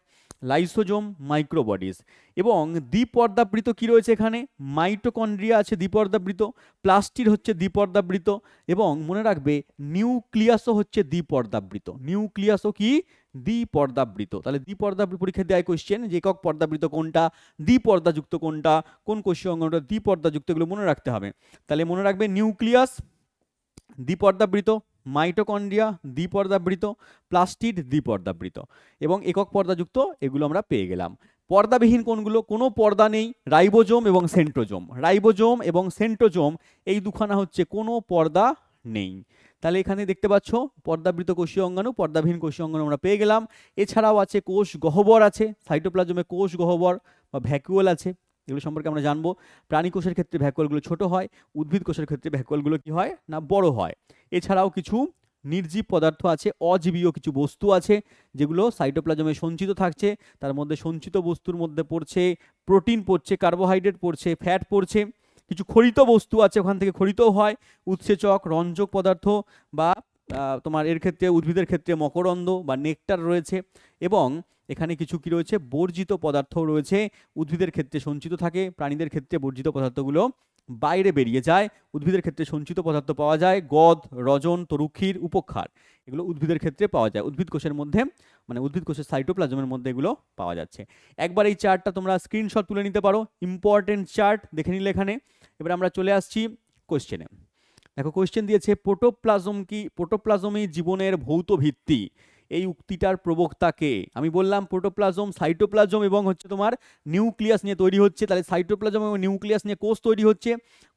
লাইসোজোম, মাইক্রোবডিজ। এবং দ্বিপর্দাবৃত কি রয়েছে এখানে? মাইটোকন্ড্রিয়া আছে দ্বিপর্দাবৃত, প্লাস্টিড হচ্ছে দ্বিপর্দাবৃত, এবং মনে রাখবে নিউক্লিয়াসও হচ্ছে দ্বিপর্দাবৃত। নিউক্লিয়াসও কি? দ্বিপর্দাবৃত। তাহলে দ্বিপর্দাবৃত পরীক্ষা দেয় কোশ্চেন যে একক পর্দাবৃত কোনটা, দ্বিপর্দাযুক্ত কোনটা, কোন কোষীয় অঙ্গটা দ্বিপর্দাযুক্ত, এগুলো মনে রাখতে হবে। তাহলে মনে রাখবে নিউক্লিয়াস দ্বিপর্দাবৃত, মাইটোকন্ড্রিয়া দ্বিপর্দাবৃত, প্লাস্টিড দ্বিপর্দাবৃত, এবং একক পর্দাযুক্ত এগুলো আমরা পেয়ে গেলাম। পর্দাবিহীন কোনগুলো? কোনো পর্দা নেই, রাইবোজোম এবং সেন্ট্রোজোম। রাইবোজোম এবং সেন্ট্রোজোম এই দুখানা হচ্ছে কোনো পর্দা নেই। তাহলে এখানে দেখতে পাচ্ছ পর্দাবৃত কোষীয় অঙ্গাণু, পর্দাবিহীন কোষীয় অঙ্গাণু আমরা পেয়ে গেলাম। এছাড়াও আছে কোষ গহ্বর আছে, সাইটোপ্লাজমে কোষ গহ্বর বা ভ্যাকুয়াল আছে, এগুলো সম্পর্কে আমরা জানবো। প্রাণী কোষের ক্ষেত্রে ভ্যাকুয়ালগুলো ছোট হয়, উদ্ভিদ কোষের ক্ষেত্রে ভ্যাকুয়ালগুলো কি হয় না বড় হয়। এছাড়াও কিছু নির্জীব পদার্থ আছে, অজীবীয় কিছু বস্তু আছে যেগুলো সাইটোপ্লাজমে সঞ্চিত থাকছে। তার মধ্যে সঞ্চিত বস্তুর মধ্যে পড়ছে প্রোটিন, পড়ছে কার্বোহাইড্রেট, পড়ছে ফ্যাট, পড়ছে কিছু খরিত বস্তু আছে, ওখান থেকে খরিতও হয় উৎসেচক, রঞ্জক পদার্থ, বা তোমার এর ক্ষেত্রে উদ্ভিদের ক্ষেত্রে মকরন্দ বা নেকটার রয়েছে। এবং এখানে কিছু কি রয়েছে? বর্জিত পদার্থ রয়েছে, উদ্ভিদের ক্ষেত্রে সঞ্চিত থাকে, প্রাণীদের ক্ষেত্রে বর্জিত পদার্থগুলো বাইরে বেরিয়ে যায়। উদ্ভিদের ক্ষেত্রে সঞ্চিত পদার্থ পাওয়া যায় গদ, রজন, তরুক্ষীর, উপক্ষার, এগুলো উদ্ভিদের ক্ষেত্রে পাওয়া যায়। উদ্ভিদ কোষের মধ্যে মানে উদ্ভিদ কোষের সাইটোপ্লাজমের মধ্যে এগুলো পাওয়া যাচ্ছে। একবার এই চার্টটা তোমরা স্ক্রিনশট তুলে নিতে পারো, ইম্পর্টেন্ট চার্ট দেখে নিলে এখানে। এবার আমরা চলে আসছি কোশ্চেনে। দেখো কোশ্চেন দিয়েছে প্রোটোপ্লাজমই জীবনের ভৌত ভিত্তি। এই উক্তিটার প্রবক্তা কে? আমি বললাম প্রোটোপ্লাজম, সাইটোপ্লাজম এবং হচ্ছে তোমার নিউক্লিয়াস নিয়ে তৈরি হচ্ছে। তাহলে সাইটোপ্লাজম এবং নিউক্লিয়াস নিয়ে কোষ তৈরি হচ্ছে।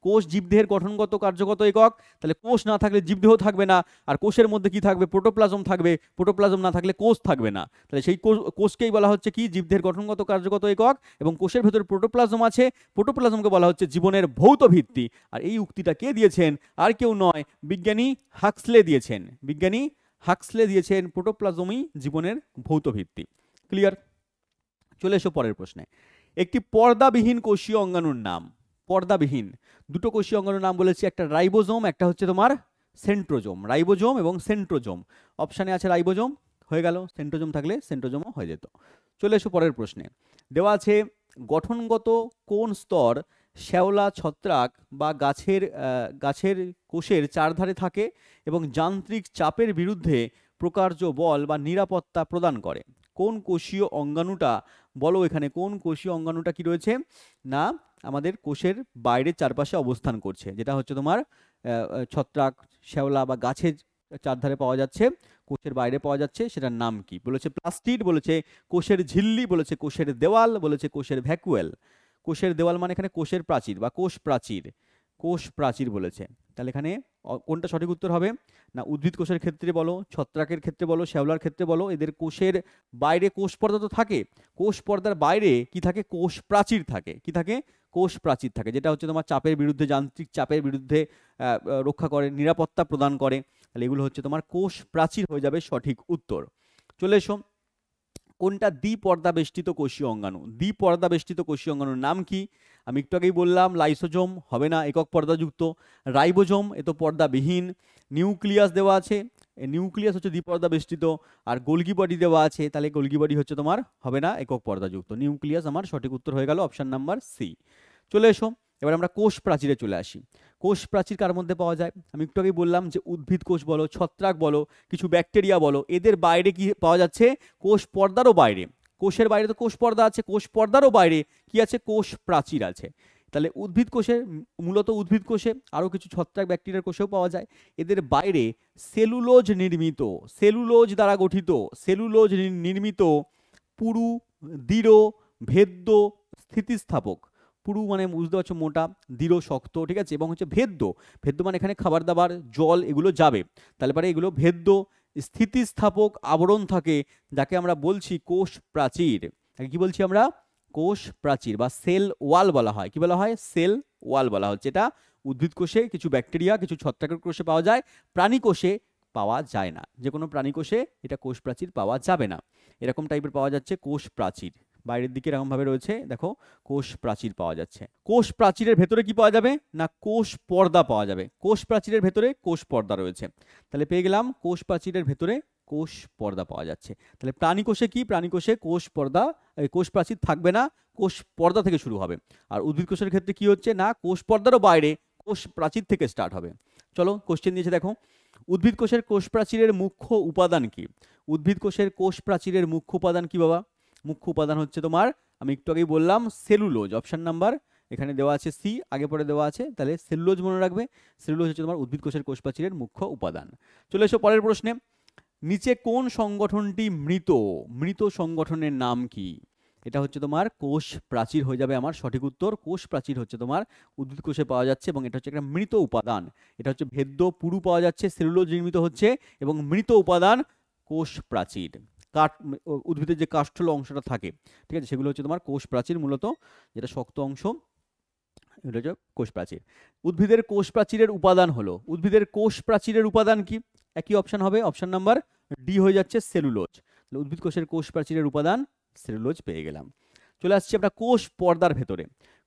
কোষ জীবদেহের গঠনগত কার্যগত একক। তাহলে কোষ না থাকলে জীবদেহ থাকবে না, আর কোষের মধ্যে কি থাকবে? প্রোটোপ্লাজম থাকবে। প্রোটোপ্লাজম না থাকলে কোষ থাকবে না। তাহলে সেই কোষকেই বলা হচ্ছে কি? জীবদেহের গঠনগত কার্যগত একক। এবং কোষের ভেতরে প্রোটোপ্লাজম আছে, প্রোটোপ্লাজমকে বলা হচ্ছে জীবনের ভৌত ভিত্তি। আর এই উক্তিটা কে দিয়েছেন? আর কেউ নয়, বিজ্ঞানী হাক্সলে দিয়েছেন। বিজ্ঞানী হাক্সলে দিয়েছেন প্রোটোপ্লাজমই জীবনের ভৌত ভিত্তি। ক্লিয়ার? চলে এসো পরের প্রশ্নে। একটি পর্দাবিহীন কোষীয় অঙ্গাণুর নাম। পর্দাবিহীন দুটো কোষীয় অঙ্গাণুর নাম বলেছি, একটা রাইবোজোম, একটা হচ্ছে তোমার সেন্ট্রোজোম। রাইবোজোম এবং সেন্ট্রোজোম, অপশানে আছে রাইবোজোম, হয়ে গেল। সেন্ট্রোজোম থাকলে সেন্ট্রোজোমও হয়ে যেত। চলে এসো পরের প্রশ্নে। দেওয়া আছে গঠনগত কোন স্তর শ্যাওলা, ছত্রাক বা গাছের কোষের চারধারে থাকে এবং যান্ত্রিক চাপের বিরুদ্ধে প্রকার্য বল বা নিরাপত্তা প্রদান করে? কোন কোষীয় অঙ্গাণুটা বলো এখানে? কোন কোষীয় অঙ্গাণুটা কি রয়েছে না আমাদের কোষের বাইরে চারপাশে অবস্থান করছে, যেটা হচ্ছে তোমার ছত্রাক, শ্যাওলা বা গাছের চারধারে পাওয়া যাচ্ছে, কোষের বাইরে পাওয়া যাচ্ছে, সেটার নাম কি? বলেছে প্লাস্টিড, বলেছে কোষের ঝিল্লি, বলেছে কোষের দেওয়াল, বলেছে কোষের ভ্যাকুয়েল। কোষের দেওয়াল মানে এখানে কোষের প্রাচীর বা কোষ প্রাচীর, কোষ প্রাচীর বলেছে। তাহলে এখানে কোনটা সঠিক উত্তর হবে? না উদ্ভিদ কোষের ক্ষেত্রে বলো, ছত্রাকের ক্ষেত্রে বলো, শ্যাওলার ক্ষেত্রে বলো, এদের কোষের বাইরে কোষ পর্দা তো থাকে, কোষ পর্দার বাইরে কি থাকে? কোষ প্রাচীর থাকে। কি থাকে? কোষ প্রাচীর থাকে, যেটা হচ্ছে তোমার চাপের বিরুদ্ধে, যান্ত্রিক চাপের বিরুদ্ধে রক্ষা করে, নিরাপত্তা প্রদান করে। তাহলে এগুলো হচ্ছে তোমার কোষ প্রাচীর হয়ে যাবে সঠিক উত্তর। চলে এসো, কোনটা দ্বিপর্দা বেষ্টিত কোষীয় অঙ্গাণু? দ্বিপর্দা বেষ্টিত কোষীয় অঙ্গাণুর নাম কি? আমি একটু আগেই বললাম লাইসোজোম হবে না, একক পর্দাযুক্ত। রাইবোজোম এ তো পর্দাবিহীন। নিউক্লিয়াস দেওয়া আছে, নিউক্লিয়াস হচ্ছে দ্বিপর্দা বেষ্টিত। আর গোলগি বডি দেওয়া আছে, তাহলে গোলগি বডি হচ্ছে তোমার হবে না, একক পর্দাযুক্ত। নিউক্লিয়াস আমার সঠিক উত্তর হয়ে গেল অপশন নাম্বার সি। চলে এসো, এবার আমরা কোষ প্রাচীরে চলে আসি। কোষ প্রাচীর কার মধ্যে পাওয়া যায়? আমি একটু আগেই বললাম যে উদ্ভিদ কোষ বলো, ছত্রাক বলো, কিছু ব্যাকটেরিয়া বলো, এদের বাইরে কি পাওয়া যাচ্ছে? কোষ পর্দারও বাইরে। কোষের বাইরে তো কোষ পর্দা আছে, কোষ পর্দারও বাইরে কি আছে? কোষ প্রাচীর আছে। তাহলে উদ্ভিদ কোষে, মূলত উদ্ভিদ কোষে, আরও কিছু ছত্রাক ব্যাকটেরিয়ার কোষেও পাওয়া যায়। এদের বাইরে সেলুলোজ নির্মিত, সেলুলোজ দ্বারা গঠিত, সেলুলোজ নির্মিত পুরু, দৃঢ়, ভেদ্য, স্থিতিস্থাপক। পুরু মানে বুঝতে পারছো মোটা, দৃঢ় শক্ত, ঠিক আছে, এবং হচ্ছে ভেদ্য, ভেদ্য মানে এখানে খাবার দাবার, জল এগুলো যাবে। তাহলে পরে এগুলো ভেদ্য, স্থিতিস্থাপক আবরণ থাকে, যাকে আমরা বলছি কোষ প্রাচীর। কি বলছি আমরা? কোষ প্রাচীর বা সেল ওয়াল বলা হয়। কি বলা হয়? সেল ওয়াল বলা হচ্ছে। এটা উদ্ভিদ কোষে, কিছু ব্যাকটেরিয়া, কিছু ছত্রাকের কোষে পাওয়া যায়, প্রাণী কোষে পাওয়া যায় না। যে কোনো প্রাণী কোষে এটা কোষ প্রাচীর পাওয়া যাবে না। এরকম টাইপের পাওয়া যাচ্ছে কোষ প্রাচীর, বাইরের দিকে এরকম ভাবে রয়েছে, দেখো কোষ প্রাচীর পাওয়া যাচ্ছে। কোষ প্রাচীরের ভেতরে কি পাওয়া যাবে? না কোষ পর্দা পাওয়া যাবে। কোষ প্রাচীরের ভেতরে কোষ পর্দা রয়েছে। তাহলে পেয়ে গেলাম কোষ প্রাচীরের ভেতরে কোষ পর্দা পাওয়া যাচ্ছে। তাহলে প্রাণী কোষে কি? প্রাণী কোষে কোষ পর্দা, কোষ প্রাচীর থাকবে না, কোষ পর্দা থেকে শুরু হবে। আর উদ্ভিদ কোষের ক্ষেত্রে কি হচ্ছে? না কোষ পর্দারও বাইরে কোষ প্রাচীর থেকে স্টার্ট হবে। চলো কোশ্চেন দিয়েছে দেখো, উদ্ভিদ কোষের কোষ প্রাচীরের মুখ্য উপাদান কি? উদ্ভিদ কোষের কোষ প্রাচীরের মুখ্য উপাদান কি বাবা? মুখ্য উপাদান হচ্ছে তোমার, আমি একটু আগেই বললাম সেলুলোজ। অপশন নাম্বার এখানে দেওয়া আছে সি, আগে পরে দেওয়া আছে, তাহলে সেলুলোজ মনে রাখবে। সেলুলোজ হচ্ছে তোমার উদ্ভিদ কোষের কোষ প্রাচীরের মুখ্য উপাদান। চলে এসো পরের প্রশ্নে, নিচে কোন সংগঠনটি মৃত? মৃত সংগঠনের নাম কি? এটা হচ্ছে তোমার কোষ প্রাচীর হয়ে যাবে আমার সঠিক উত্তর। কোষ প্রাচীর হচ্ছে তোমার উদ্ভিদ কোষে পাওয়া যাচ্ছে এবং এটা হচ্ছে একটা মৃত উপাদান। এটা হচ্ছে ভেদ্য, পুরু পাওয়া যাচ্ছে, সেলুলোজ নির্মিত হচ্ছে এবং মৃত উপাদান কোষ প্রাচীর। কাঠ, উদ্ভিদের যে কাষ্ঠল অংশটা থাকে, ঠিক আছে, সেগুলো হচ্ছে তোমার কোষ প্রাচীর, মূলত যেটা শক্ত অংশ, এটা হচ্ছে কোষ প্রাচীর। উদ্ভিদের কোষ প্রাচীরের উপাদান হলো, উদ্ভিদের কোষ প্রাচীরের উপাদান কি? একই অপশন হবে, অপশন নাম্বার ডি হয়ে যাচ্ছে সেলুলোজ। উদ্ভিদ কোষের কোষ প্রাচীরের উপাদান সেলুলোজ পেয়ে গেলাম। চলে আসছি আমরা কোষ পর্দার ভেতরে।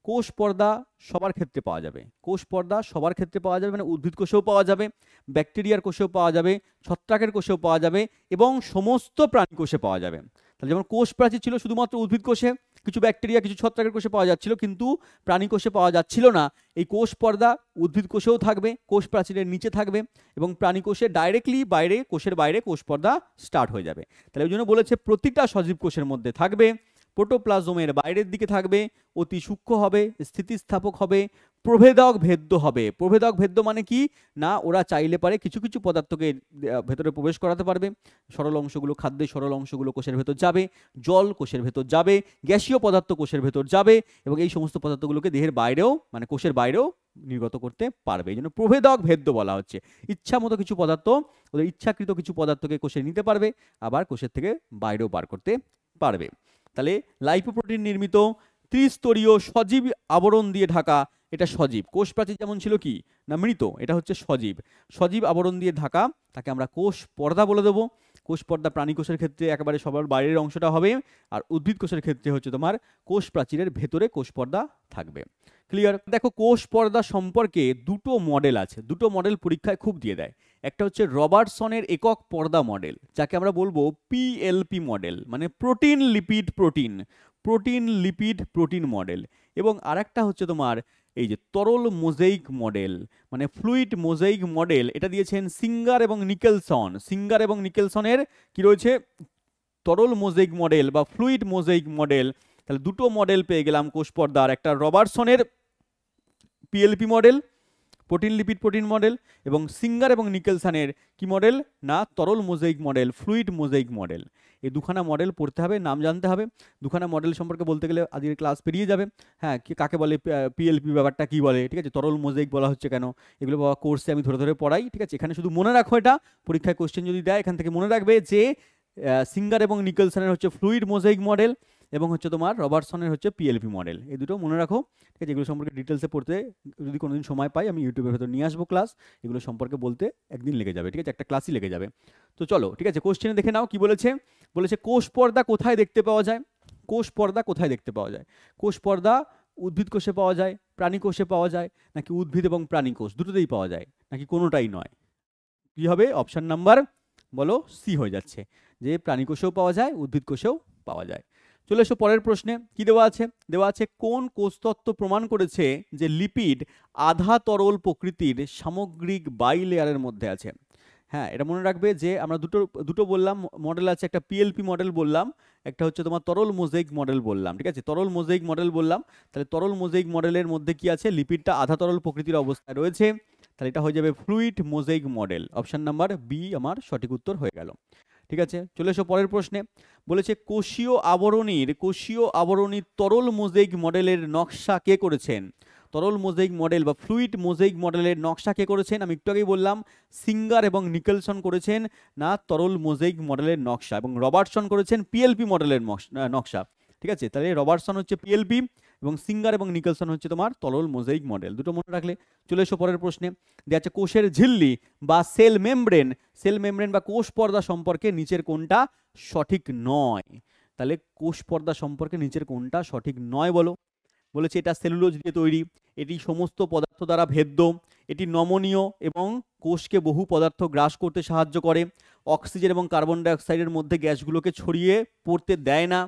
কোষ পর্দা সবার ক্ষেত্রে পাওয়া যাবে, কোষ পর্দা সবার ক্ষেত্রে পাওয়া যাবে, মানে উদ্ভিদ কোষেও পাওয়া যাবে, ব্যাকটেরিয়ার কোষেও পাওয়া যাবে, ছত্রাকের কোষেও পাওয়া যাবে এবং সমস্ত প্রাণী কোষে পাওয়া যাবে। তাহলে যেমন কোষ প্রাচীর ছিল শুধুমাত্র উদ্ভিদ কোষে, কিছু ব্যাকটেরিয়া, কিছু ছত্রাকের কোষে পাওয়া যাচ্ছিল, কিন্তু প্রাণী কোষে পাওয়া যাচ্ছিল না। এই কোষ পর্দা উদ্ভিদ কোষেও থাকবে, কোষ প্রাচীরের নিচে থাকবে এবং প্রাণী কোষে ডাইরেক্টলি বাইরে, কোষের বাইরে কোষ পর্দা স্টার্ট হয়ে যাবে। তাহলে ওই জন্য বলেছে প্রতিটা সজীব কোষের মধ্যে থাকবে, প্রোটোপ্লাজমের বাইরের দিকে থাকবে, অতি সূক্ষ্ম হবে, স্থিতিস্থাপক হবে, প্রভেদক ভেদ্য হবে। প্রভেদক ভেদ্য মানে কি? না ওরা চাইলে পারে কিছু কিছু পদার্থকে ভেতরে প্রবেশ করাতে পারবে। সরল অংশগুলো, খাদ্যের সরল অংশগুলো কোষের ভেতর যাবে, জল কোষের ভেতর যাবে, গ্যাসীয় পদার্থ কোষের ভেতর যাবে এবং এই সমস্ত পদার্থগুলোকে দেহের বাইরেও, মানে কোষের বাইরেও নির্গত করতে পারবে। এই জন্য প্রভেদক ভেদ্য বলা হচ্ছে। ইচ্ছা মতো কিছু পদার্থ, ওদের ইচ্ছাকৃত কিছু পদার্থকে কোষে নিতে পারবে, আবার কোষের থেকে বাইরেও বার করতে পারবে। তাহলে লাইপোপ্রোটিন নির্মিত ত্রিস্তরীয় সজীব আবরণ দিয়ে ঢাকা, এটা সজীব। কোষ প্রাচীর যেমন ছিল কি? না মৃত, এটা হচ্ছে সজীব। সজীব আবরণ দিয়ে ঢাকা, তাকে আমরা কোষ পর্দা বলে দেবো। কোষ পর্দা প্রাণী কোষের ক্ষেত্রে একেবারে সবার বাইরের অংশটা হবে, আর উদ্ভিদ কোষের ক্ষেত্রে হচ্ছে তোমার কোষ প্রাচীরের ভেতরে কোষ পর্দা থাকবে। ক্লিয়ার? দেখো কোষ পর্দা সম্পর্কে দুটো মডেল আছে, দুটো মডেল পরীক্ষায় খুব দিয়ে দেয়। একটা হচ্ছে রবার্টসনের একক পর্দা মডেল, যাকে আমরা বলবো পিএলপি মডেল, মানে protein lipid protein, protein lipid protein model. এবং আরেকটা হচ্ছে তোমার এই যে তরল মোজাইক মডেল, মানে ফ্লুইড মোজাইক মডেল। এটা দিয়েছেন সিঙ্গার এবং নিকেলসন। সিঙ্গার এবং নিকেলসনের কি রয়েছে? তরল মোজাইক মডেল বা ফ্লুইড মোজাইক মডেল। তাহলে দুটো মডেল পেয়ে গেলাম কোষ পর্দার, একটা রবার্টসনের PLP model, protein lipid protein model, এবং সিঙ্গার এবং নিকেলসনের কি মডেল না তরল mosaic model, fluid mosaic model. এই দুখানা মডেল পড়তে হবে, নাম জানতে হবে। দুখানা মডেল সম্পর্কে বলতে গেলে আজকের ক্লাস পেরিয়ে যাবে। হ্যাঁ, কাকে বলে পিএলপি, ব্যাপারটা কি বলে, ঠিক আছে, তরল মোজাইক বলা হচ্ছে কেন, এগুলো কোর্সে আমি ধরে ধরে পড়াই, ঠিক আছে। এখানে শুধু মনে রাখো, এটা পরীক্ষায় কোশ্চেন যদি দেয় এখান থেকে মনে রাখবে যে সিঙ্গার এবং নিকেলসনের হচ্ছে ফ্লুইড মোজাইক মডেল, এবং হচ্ছে তোমার রবার্টসনের হচ্ছে পিএলপি মডেল। এই দুটো মনে রাখো, ঠিক আছে। এগুলো সম্পর্কে ডিটেলসে পড়তে যদি কোনোদিন সময় পাই আমি ইউটিউবের ভেতর নিয়ে আসবো ক্লাস, এগুলো সম্পর্কে বলতে একদিন লেগে যাবে, ঠিক আছে, একটা ক্লাসই লেগে যাবে। তো চলো, ঠিক আছে, কোশ্চেনে দেখে নাও কি বলেছে। বলেছে কোষ পর্দা কোথায় দেখতে পাওয়া যায়? কোষ পর্দা কোথায় দেখতে পাওয়া যায়? কোষ পর্দা উদ্ভিদ কোষে পাওয়া যায়, প্রাণী কোষে পাওয়া যায়, নাকি উদ্ভিদ এবং প্রাণী কোষ দুটোতেই পাওয়া যায়, নাকি কোনোটাই নয়? কি হবে? অপশন নাম্বার বলো সি হয়ে যাচ্ছে, যে প্রাণী কোষেও পাওয়া যায়, উদ্ভিদ কোষেও পাওয়া যায়। চলে এসো পরের প্রশ্নে। কি দেওয়া আছে? দেওয়া আছে কোন কোষতত্ত্ব প্রমাণ করেছে যে লিপিড আধা তরল প্রকৃতির সামগ্রিক বাই লেয়ারের মধ্যে আছে? হ্যাঁ, এটা মনে রাখবে যে আমরা দুটো বললাম মডেল আছে, একটা পিএলপি মডেল বললাম, একটা হচ্ছে তোমার তরল মোজাইক মডেল বললাম, ঠিক আছে। তরল মোজাইক মডেল বললাম, তাহলে তরল মোজাইক মডেলের মধ্যে কি আছে? লিপিডটা আধা তরল প্রকৃতির অবস্থায় রয়েছে, তাহলে এটা হয়ে যাবে fluid mosaic model. Option number B আমার সঠিক উত্তর হয়ে গেল, ঠিক আছে। চলে এসো পরের প্রশ্নে। বলেছে কোষীয় আবরণীর তরল মোজাইক মডেলের নকশা কে করেছেন? তরল মোজাইক মডেল বা ফ্লুইড মোজাইক মডেলের নকশা কে করেছেন? আমি একটু আগেই বললাম সিঙ্গার এবং নিকেলসন করেছেন না তরল মোজাইক মডেলের নকশা, এবং রবার্টসন করেছেন পিএলপি মডেলের নকশা, ঠিক আছে। তাহলে রবার্টসন হচ্ছে পিএলপি এবং সিঙ্গার এবং নিকেলসন হচ্ছে তোমার তরল মোজাইক মডেল, দুটো মনে রাখলে। চলে এসো পরের প্রশ্নে। দেওয়া আছে কোষের ঝিল্লি বা সেল মেমব্রেন বা কোষ পর্দা সম্পর্কে নিচের কোনটা সঠিক নয়? তাহলে কোষ পর্দা সম্পর্কে নিচের কোনটা সঠিক নয় বলো? বলেছে এটা সেলুলোজ দিয়ে তৈরি, এটি সমস্ত পদার্থ দ্বারা ভেদ্য, এটি নমনীয় এবং কোষকে বহু পদার্থ গ্রাস করতে সাহায্য করে, অক্সিজেন এবং কার্বন ডাই অক্সাইডের মধ্যে গ্যাসগুলোকে ছড়িয়ে পড়তে দেয় না।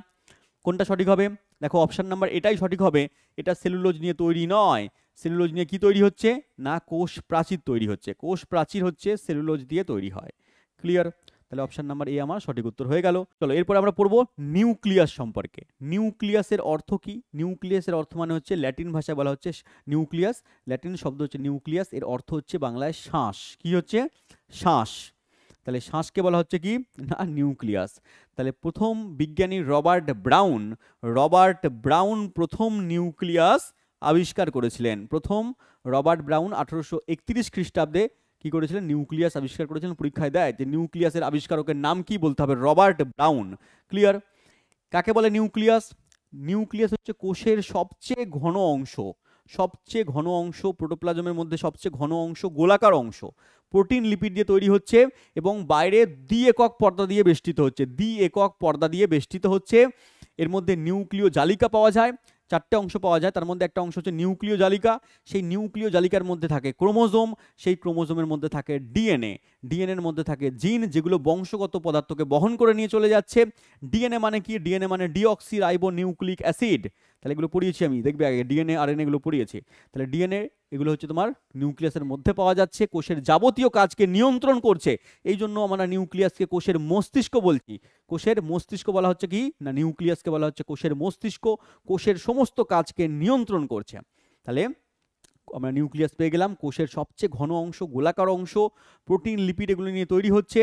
কোনটা সঠিক হবে? দেখো অপশন নাম্বার এটাই সঠিক হবে, এটা সেলুলোজ নিয়ে তৈরি নয়। সেলুলোজ নিয়ে কি তৈরি হচ্ছে না কোষ প্রাচীর তৈরি হচ্ছে, কোষ প্রাচীর হচ্ছে সেলুলোজ দিয়ে তৈরি হয়। ক্লিয়ার? তাহলে অপশন নাম্বার এ আমার সঠিক উত্তর হয়ে গেল। চলো এরপর আমরা পড়বো নিউক্লিয়াস সম্পর্কে। নিউক্লিয়াসের অর্থ কি? নিউক্লিয়াসের অর্থ মানে হচ্ছে ল্যাটিন ভাষায় বলা হচ্ছে নিউক্লিয়াস, ল্যাটিন শব্দ হচ্ছে নিউক্লিয়াস, এর অর্থ হচ্ছে বাংলায় শ্বাস। কি হচ্ছে? শ্বাস। তাহলে শ্বাসকে বলা হচ্ছে কি না নিউক্লিয়াস। তাহলে প্রথম বিজ্ঞানী রবার্ট ব্রাউন প্রথম নিউক্লিয়াস আবিষ্কার করেছিলেন। প্রথম রবার্ট ব্রাউন 1831 খ্রিস্টাব্দে কি করেছিলেন? নিউক্লিয়াস আবিষ্কার করেছিলেন। পরীক্ষায় দেয় যে নিউক্লিয়াসের আবিষ্কারকের নাম কি, বলতে হবে রবার্ট ব্রাউন। ক্লিয়ার? কাকে বলে নিউক্লিয়াস? নিউক্লিয়াস হচ্ছে কোষের সবচেয়ে ঘন অংশ, প্রোটোপ্লাজমের মধ্যে সবচেয়ে ঘন অংশ, গোলাকার অংশ, প্রোটিন লিপিড দিয়ে তৈরি হচ্ছে এবং বাইরে দ্বি-একক পর্দা দিয়ে বেষ্টিত হচ্ছে। এর মধ্যে নিউক্লিয় জালিকা পাওয়া যায়, 4টে অংশ পাওয়া যায়, তার মধ্যে একটা অংশ হচ্ছে নিউক্লিয় জালিকা। সেই নিউক্লিয় জালিকার মধ্যে থাকে ক্রোমোজোম, সেই ক্রোমোজোমের মধ্যে থাকে ডিএনএর মধ্যে থাকে জিন, যেগুলো বংশগত পদার্থকে বহন করে নিয়ে চলে যাচ্ছে। ডিএনএ মানে কি? ডিএনএ মানে ডিঅক্সি রাইবো নিউক্লিক অ্যাসিড। তাহলে এগুলো পড়িয়েছি আমি, দেখবে আগে ডিএনএ আরএনএ এগুলো পড়িয়েছি। তাহলে ডিএনএ এগুলো হচ্ছে তোমার নিউক্লিয়াসের মধ্যে পাওয়া যাচ্ছে, কোষের যাবতীয় কাজকে নিয়ন্ত্রণ করছে। এই জন্য আমরা নিউক্লিয়াসকে কোষের মস্তিষ্ক বলছি। কোষের মস্তিষ্ক বলা হচ্ছে কি না নিউক্লিয়াসকে বলা হচ্ছে কোষের মস্তিষ্ক, কোষের সমস্ত কাজকে নিয়ন্ত্রণ করছে। তাহলে আমরা নিউক্লিয়াস পেয়ে গেলাম, কোষের সবচেয়ে ঘন অংশ, গোলাকার অংশ, প্রোটিন লিপিড এগুলো নিয়ে তৈরি হচ্ছে,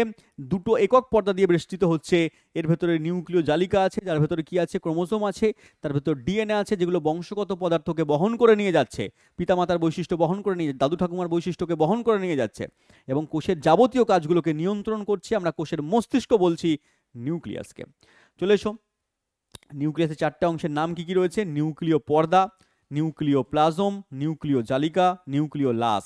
দুটো একক পর্দা দিয়ে বেষ্টিত হচ্ছে। এর ভেতরে নিউক্লিয় জালিকা আছে, যার ভেতরে কি আছে? ক্রোমোজোম আছে, তার ভেতর ডিএনএ আছে, যেগুলো বংশগত পদার্থকে বহন করে নিয়ে যাচ্ছে, পিতামাতার বৈশিষ্ট্য বহন করে নিয়ে, দাদু ঠাকুমার বৈশিষ্ট্যকে বহন করে নিয়ে যাচ্ছে এবং কোষের যাবতীয় কাজগুলোকে নিয়ন্ত্রণ করছে। আমরা কোষের মস্তিষ্ক বলছি নিউক্লিয়াসকে। চলে এসো, নিউক্লিয়াসের 4টে অংশের নাম কি কি রয়েছে? নিউক্লিয় পর্দা, নিউক্লিয় প্লাজম, নিউক্লিয় জালিকা, নিউক্লিয় লাস।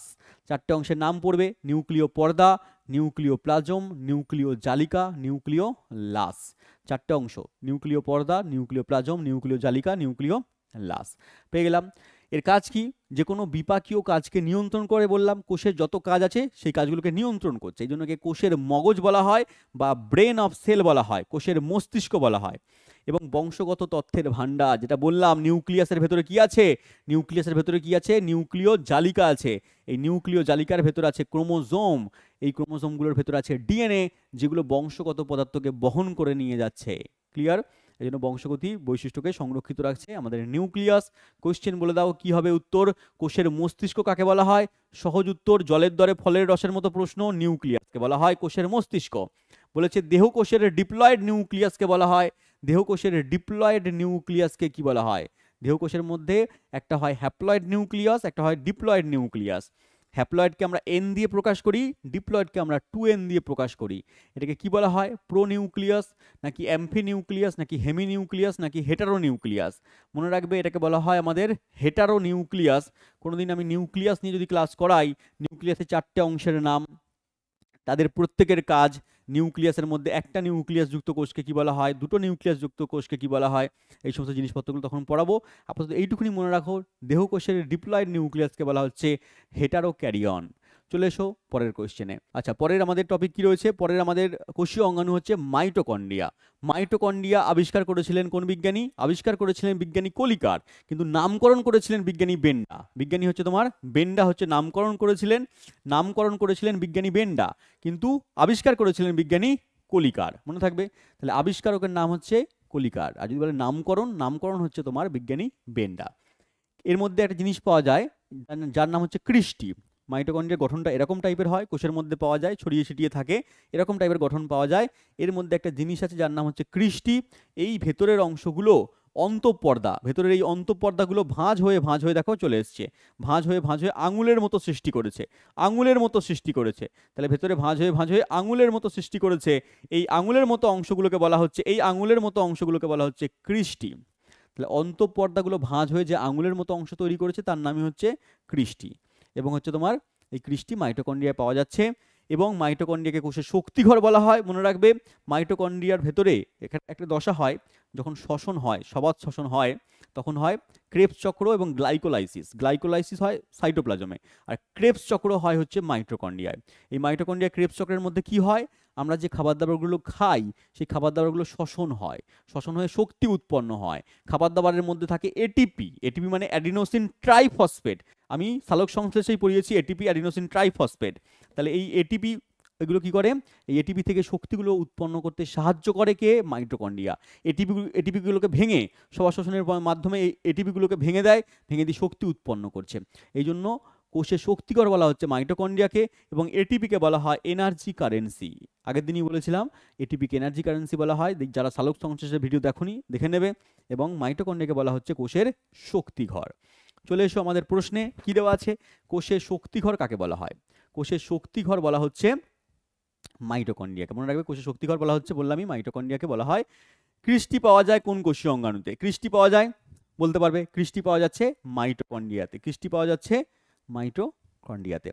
4টে অংশের নাম পড়বে, নিউক্লিয় পর্দা, নিউক্লিয় প্লাজম, নিউক্লিয় জালিকা, নিউক্লিয় লাস। 4টে অংশ, নিউক্লিয় পর্দা, নিউক্লিয় প্লাজম, নিউক্লিয় জালিকা, নিউক্লিয় লাস। পেয়ে গেলাম। এর কাজ কি? যে কোনো বিপাকীয় কাজকে নিয়ন্ত্রণ করে, বললাম কোষের যত কাজ আছে সেই কাজগুলোকে নিয়ন্ত্রণ করছে। এই জন্য কোষের মগজ বলা হয় বা ব্রেন অফ সেল বলা হয়, কোষের মস্তিষ্ক বলা হয়। এবং বংশগত তথ্যের ভান্ডার, যেটা বললাম নিউক্লিয়াসের ভেতরে কি আছে? নিউক্লিয় জালিকা আছে। এই নিউক্লিয় জালিকার ভেতরে আছে ক্রোমোজোম, এই ক্রোমোজোমগুলোর ভেতরে আছে ডিএনএ, যেগুলো বংশগত পদার্থকে বহন করে নিয়ে যাচ্ছে। ক্লিয়ার? এই জন্য বংশগতি বৈশিষ্ট্যকে সংরক্ষিত রাখছে আমাদের নিউক্লিয়াস। কোশ্চেন বলে দাও কি হবে উত্তর? কোষের মস্তিষ্ক কাকে বলা হয়? সহজ উত্তর, জলের দরে ফলের রসের মতো প্রশ্ন, নিউক্লিয়াসকে বলা হয় কোষের মস্তিষ্ক। বলেছে দেহকোষের ডিপ্লয়েড নিউক্লিয়াসকে বলা হয়, দেহকোষের ডিপ্লয়েড নিউক্লিয়াসকে কি বলা হয়? দেহকোষের মধ্যে একটা হয় হ্যাপ্লয়েড নিউক্লিয়াস, একটা হয় ডিপ্লয়েড নিউক্লিয়াস। হ্যাপ্লয়েডকে আমরা এন দিয়ে প্রকাশ করি, ডিপ্লয়েডকে আমরা 2n দিয়ে প্রকাশ করি। এটাকে কি বলা হয়? প্রো নিউক্লিয়াস নাকি অ্যাম্ফি নিউক্লিয়াস নাকি হেমি নিউক্লিয়াস নাকি হেটারো নিউক্লিয়াস? মনে রাখবে এটাকে বলা হয় আমাদের হেটারো নিউক্লিয়াস। কোনোদিন আমি নিউক্লিয়াস নিয়ে যদি ক্লাস করাই, নিউক্লিয়াসের 4টে অংশের নাম, তাদের প্রত্যেকের কাজ, নিউক্লিয়াসের মধ্যে একটা নিউক্লিয়াস যুক্ত কোষকে কি বলা হয়, দুটো নিউক্লিয়াস যুক্ত কোষকে কি বলা হয়, এই সমস্ত জিনিসপত্রগুলো তখন পড়াবো। আপাতত এইটুকুনি মনে রাখো, দেহকোষের ডিপ্লয়েড নিউক্লিয়াসকে বলা হচ্ছে হেটারোক্যারিয়ন। চলে এসো পরের কোশ্চেনে। আচ্ছা, পরের আমাদের টপিক কি রয়েছে? পরের আমাদের কোষীয় অঙ্গাণু হচ্ছে মাইটোকন্ড্রিয়া। মাইটোকন্ড্রিয়া আবিষ্কার করেছিলেন কোন বিজ্ঞানী? আবিষ্কার করেছিলেন বিজ্ঞানী কলিকার, কিন্তু নামকরণ করেছিলেন বিজ্ঞানী বেন্ডা। বিজ্ঞানী হচ্ছে তোমার বেন্ডা হচ্ছে নামকরণ করেছিলেন বিজ্ঞানী বেন্ডা, কিন্তু আবিষ্কার করেছিলেন বিজ্ঞানী কলিকার। মনে থাকবে, তাহলে আবিষ্কারকের নাম হচ্ছে কলিকার, আর যদি বলে নামকরণ হচ্ছে তোমার বিজ্ঞানী বেন্ডা। এর মধ্যে একটা জিনিস পাওয়া যায় যার নাম হচ্ছে ক্রিস্টি। মাইটোকন্ড্রিয়ার গঠনটা এরকম টাইপের হয়, কোষের মধ্যে পাওয়া যায়, ছড়িয়ে ছিটিয়ে থাকে, এরকম টাইপের গঠন পাওয়া যায়। এর মধ্যে একটা জিনিস আছে যার নাম হচ্ছে ক্রিস্টি। এই ভেতরের অংশগুলো অন্তঃপর্দা, ভেতরের এই অন্তঃপর্দাগুলো ভাঁজ হয়ে দেখো চলে এসছে, ভাঁজ হয়ে আঙুলের মতো সৃষ্টি করেছে, তাহলে ভেতরে ভাঁজ হয়ে আঙুলের মতো সৃষ্টি করেছে। এই আঙুলের মতো অংশগুলোকে বলা হচ্ছে ক্রিস্টি। তাহলে অন্তঃপর্দাগুলো ভাঁজ হয়ে যে আঙুলের মতো অংশ তৈরি করেছে তার নামই হচ্ছে ক্রিস্টি। এবং হচ্ছে তোমার এই ক্রিস্টি মাইটোকন্ড্রিয়ায় পাওয়া যাচ্ছে। এবং মাইটোকন্ড্রিয়াকে কোষের শক্তিঘর বলা হয়। মনে রাখবে, মাইটোকন্ড্রিয়ার ভেতরে একটা দশা হয়, যখন শ্বসন হয়, সবাত শ্বসন হয়, তখন হয় ক্রেবস চক্র এবং গ্লাইকোলাইসিস হয় সাইটোপ্লাজমে, আর ক্রেবস চক্র হয় হচ্ছে মাইটোকন্ড্রিয়ায়। এই মাইটোকন্ড্রিয়া ক্রেবস চক্রের মধ্যে কি হয়? আমরা যে খাবার দাবারগুলো খাই, সেই খাবার দাবারগুলো শ্বসন হয়ে শক্তি উৎপন্ন হয়। খাবার দাবারের মধ্যে থাকে এটিপি মানে অ্যাডিনোসিন ট্রাইফসফেট। আমি সালোক সংশ্লেষেই পড়িয়েছি এটিপি, অ্যাডিনোসিন ট্রাইফসফেট। তাহলে এই এটিপি এগুলো কি করে? এই এটিপি থেকে শক্তিগুলো উৎপন্ন করতে সাহায্য করে কে? মাইটোকন্ড্রিয়া। এটিপিগুলোকে ভেঙে, সবার শোষণের মাধ্যমে এই এটিপিগুলোকে ভেঙে দিয়ে শক্তি উৎপন্ন করছে। এই জন্য কোষের শক্তিকর বলা হচ্ছে মাইটোকন্ড্রিয়াকে, এবং এটিপিকে বলা হয় এনার্জি কারেন্সি। আগের দিনই বলেছিলাম এটিপিকে এনার্জি কারেন্সি বলা হয়। যারা সালোক সংশ্লেষের ভিডিও দেখোনি দেখে নেবে। এবং মাইটোকন্ড্রিয়াকে বলা হচ্ছে কোষের শক্তিঘর। চলে এসো আমাদের প্রশ্নে, কি দেওয়া আছে? কোষের শক্তিঘর কাকে বলা হয়? কোষের শক্তিঘর বলা হচ্ছে মাইটোকন্ড্রিয়াকে। মনে রাখবে, কোষের শক্তিঘর বলা হচ্ছে, বললামই, মাইটোকন্ড্রিয়াকে বলা হয়। ক্রিস্টি পাওয়া যায় কোন কোষীয় অঙ্গাণুতে? ক্রিস্টি পাওয়া যায়, বলতে পারবে, ক্রিস্টি পাওয়া যাচ্ছে মাইটোকন্ড্রিয়াতে।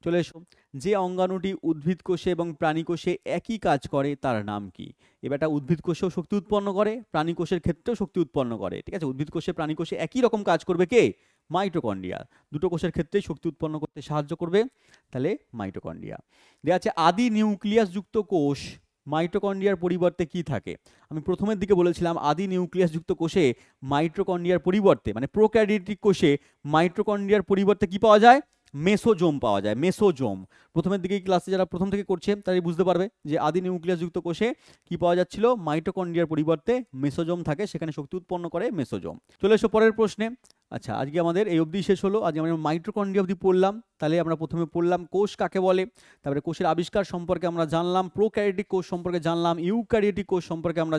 চলে এসো, যে অঙ্গাণুটি উদ্ভিদ কোষে এবং প্রাণী কোষে একই কাজ করে তার নাম কি? এবারটা উদ্ভিদ কোষেও শক্তি উৎপন্ন করে, প্রাণী কোষের ক্ষেত্রেও শক্তি উৎপন্ন করে। ঠিক আছে, উদ্ভিদ কোষে প্রাণী কোষে একই রকম কাজ করবে কে? মাইটোকন্ড্রিয়া। দুটো কোষের ক্ষেত্রেই শক্তি উৎপন্ন করতে সাহায্য করবে, তাহলে মাইটোকন্ড্রিয়া। দেওয়া আছে আদি নিউক্লিয়াস যুক্ত কোষ মাইটোকন্ড্রিয়ার পরিবর্তে কি থাকে? আমি প্রথমের দিকে বলেছিলাম আদি নিউক্লিয়াস যুক্ত কোষে মাইটোকন্ড্রিয়ার পরিবর্তে, মানে প্রোক্যারিওটিক কোষে মাইটোকন্ড্রিয়ার পরিবর্তে কি পাওয়া যায়? মেসোজোম পাওয়া যায়। মেসোজোম প্রথমের দিকে ক্লাসে যারা প্রথম থেকে করছে তারাই বুঝতে পারবে যে আদি নিউক্লিয়াস যুক্ত কোষে কি পাওয়া যাচ্ছিল? মাইটোকন্ড্রিয়ার পরিবর্তে মেসোজোম থাকে, সেখানে শক্তি উৎপন্ন করে মেসোজোম। চলে এসো পরের প্রশ্নে। আচ্ছা, আজকে আমাদের এই অবধি শেষ হলো। আজকে আমরা মাইটোকন্ড্রিয়া অবধি পড়লাম। তাহলে আমরা প্রথমে পড়লাম কোষ কাকে বলে, তারপরে কোষের আবিষ্কার সম্পর্কে আমরা জানলাম, প্রোক্যারিওটিক কোষ সম্পর্কে জানলাম, ইউক্যারিওটিক কোষ সম্পর্কে আমরা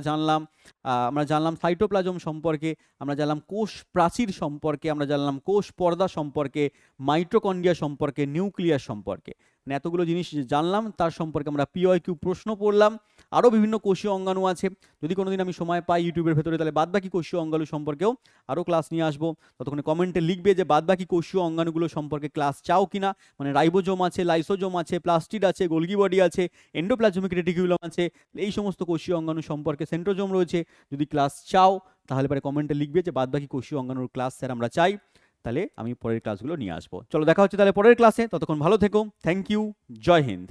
জানলাম সাইটোপ্লাজম সম্পর্কে, আমরা জানলাম কোষ প্রাচীর সম্পর্কে, আমরা জানলাম কোষ পর্দা সম্পর্কে, মাইটোকন্ড্রিয়া সম্পর্কে, নিউক্লিয়াস সম্পর্কে। মানে এতগুলো জিনিস জানলাম, তার সম্পর্কে আমরা PYQ প্রশ্ন পড়লাম। আরও বিভিন্ন কোষীয় অঙ্গাণু আছে, যদি কোনোদিন আমি সময় পাই ইউটিউবের ভেতরে, তাহলে বাদবাকি কোষীয় অঙ্গাণু সম্পর্কেও আরও ক্লাস নিয়ে আসবো। ততক্ষণে কমেন্টে লিখবে যে বাদবাকি কোষীয় অঙ্গাণুগুলো সম্পর্কে ক্লাস চাও কিনা। মানে রাইবোজোম আছে, লাইসোজোম আছে, প্লাস্টিড আছে, গোলগি বডি আছে, এন্ডোপ্লাজমিক রেটিকুলাম আছে, এই সমস্ত কোষীয় অঙ্গাণু সম্পর্কে সেন্ট্রোজোম রয়েছে। যদি ক্লাস চাও তাহলে পরে কমেন্টে লিখবে যে বাদবাকি কোষীয় অঙ্গাণুর ক্লাস স্যার আমরা চাই, তাহলে আমি পরের ক্লাসগুলো নিয়ে আসবো। চলো, দেখা হচ্ছে তাহলে পরের ক্লাসে। ততক্ষণ ভালো থেকো। Thank you. জয় হিন্দ।